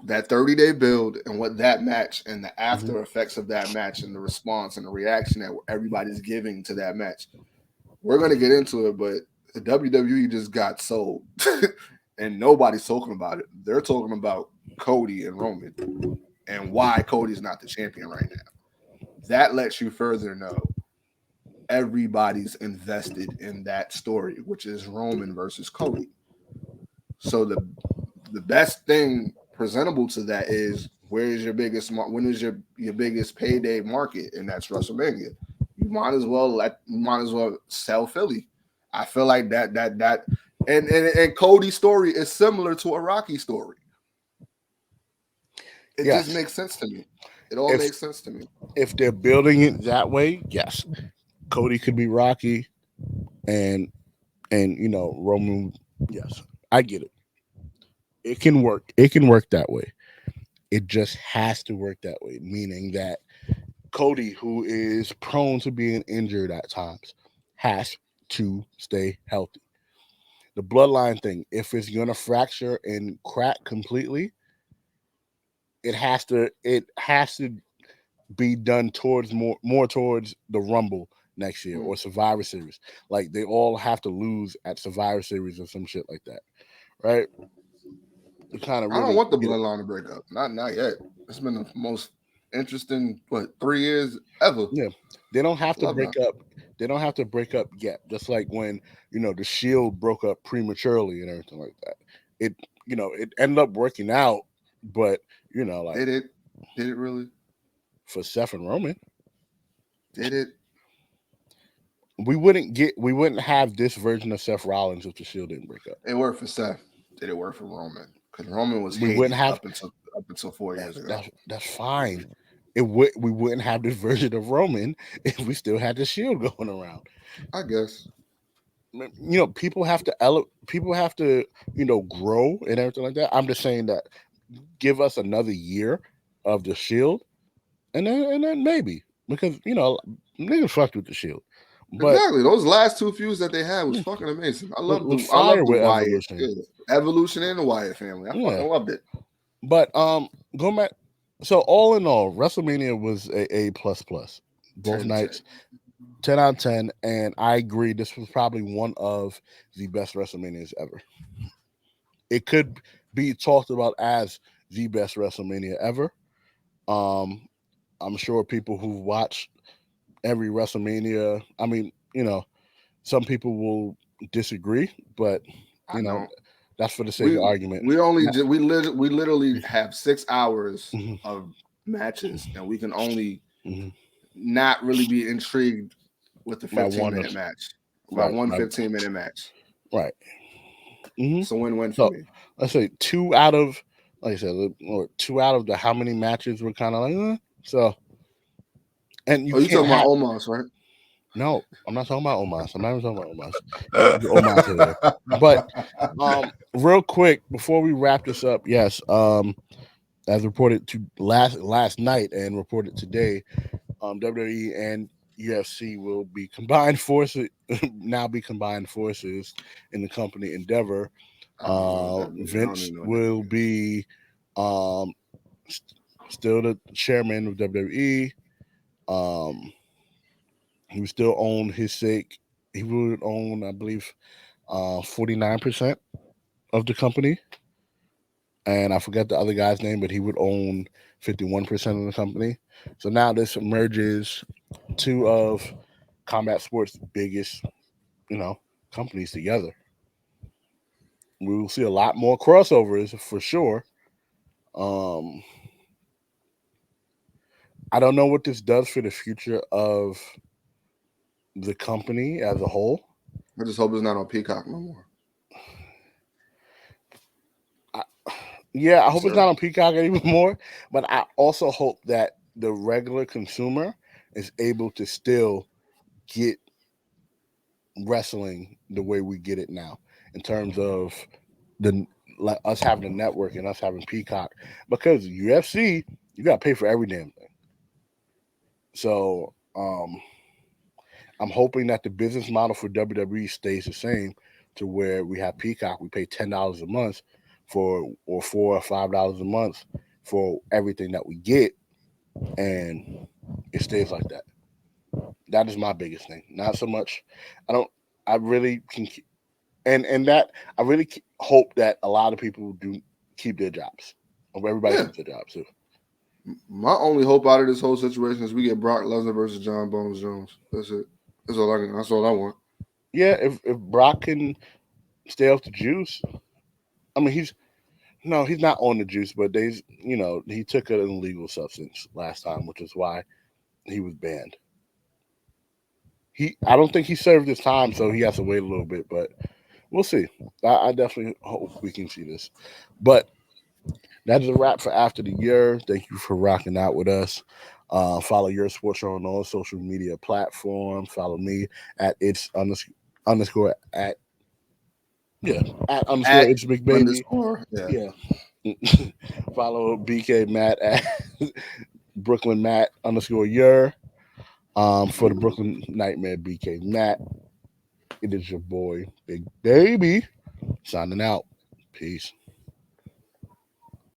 30-day build and what that match and the after effects of that match and the response and the reaction that everybody's giving to that match, we're gonna get into it, but the WWE just got sold and nobody's talking about it. They're talking about Cody and Roman and why Cody's not the champion right now. That lets you further know everybody's invested in that story, which is Roman versus Cody. So the best thing presentable to that is when is your biggest payday market, and that's WrestleMania. You might as well sell Philly. I feel like that And Cody's story is similar to a Rocky story. It just Yes. makes sense to me. It all If makes sense to me. if they're building it that way, yes, Cody could be Rocky, and Roman. Yes, I get it. It can work. It can work that way. It just has to work that way, meaning that Cody, who is prone to being injured at times, has to stay healthy. The bloodline thing, if it's gonna fracture and crack completely, it has to be done towards more towards the Rumble next year or Survivor Series. Like they all have to lose at Survivor Series or some shit like that, right? To kind of I don't really want the get it. bloodline to break up. Not yet. It's been the most interesting 3 years ever. Yeah, they don't have to Love break that. up. They don't have to break up yet. Just like when the Shield broke up prematurely and everything like that. It it ended up working out, but like Did it? Did it really? for Seth and Roman, Did it? we wouldn't have this version of Seth Rollins if the Shield didn't break up. It worked for Seth. Did it work for Roman? Because Roman was We wouldn't hated have up until 4 years ago. that's fine. We wouldn't have this version of Roman if we still had the Shield going around. I guess. People have to people have to grow and everything like that. I'm just saying that give us another year of the Shield, and then maybe because niggas fucked with the Shield, but Exactly. Those last two feuds that they had was fucking amazing. I love was I fire love the with Wyatt. Evolution. Yeah. Evolution and the Wyatt family. I Yeah, fucking loved it. but going back, so all in all, WrestleMania was a plus plus. Both 10-10. nights, 10 out of 10, and I agree. This was probably one of the best WrestleManias ever. It could be talked about as the best WrestleMania ever. Um, I'm sure people who watch every WrestleMania, I mean, some people will disagree, but I you know, don't. that's for the sake We of argument. we only we literally have 6 hours Mhm, of matches, and we can only mhm. not really be intrigued with the By 15 one, minute match. By right, one right, 15-minute match. right. Hmm. It's a win-win for So me. let's say two out of, like I said, or two out of the how many matches were kind of like, so, and you Oh, you can't talking about have. Omos, right? No, I'm not talking about Omas. I'm not even talking about Omas. Omas here. But real quick before we wrap this up, yes, as reported to last night and reported today, WWE and UFC will be combined forces now be combined forces in the company endeavor. I don't even know what that means. I don't Vince even know what that will means. be um, st- still the chairman of WWE. Um, he would still own his stake. He would own, I believe, 49% of the company, and I forget the other guy's name, but he would own 51% of the company. So now this merges two of combat sports' biggest, you know, companies together. We will see a lot more crossovers for sure. Um, I don't know what this does for the future of the company as a whole. I just hope it's not on Peacock no more. I, yeah, I hope it's Sir. not on Peacock anymore, but I also hope that the regular consumer is able to still get wrestling the way we get it now in terms of the like us having a network and us having Peacock, because UFC you got to pay for every damn thing. So I'm hoping that the business model for WWE stays the same, to where we have Peacock, we pay $10 a month for, or $4 or $5 a month for everything that we get, and it stays like that. That is my biggest thing. Not so much. I don't. I really can, and that I really hope that a lot of people do keep their jobs. Hope everybody Yeah. keeps their jobs too. My only hope out of this whole situation is we get Brock Lesnar versus John Bones Jones. That's it. That's all I want. Yeah, if Brock can stay off the juice, I mean he's no, he's not on the juice, but he took an illegal substance last time, which is why he was banned. I don't think he served his time, so he has to wait a little bit. But we'll see. I definitely hope we can see this. But that is a wrap for After the Year. Thank you for rocking out with us. Follow your sports show on all social media platforms. Follow me at it's underscore at yeah at underscore At it's big baby. underscore. Yeah. Yeah. Follow BK Matt at Brooklyn Matt underscore Yerrr. For the Brooklyn Nightmare BK Matt. It is your boy Big Baby signing out. Peace.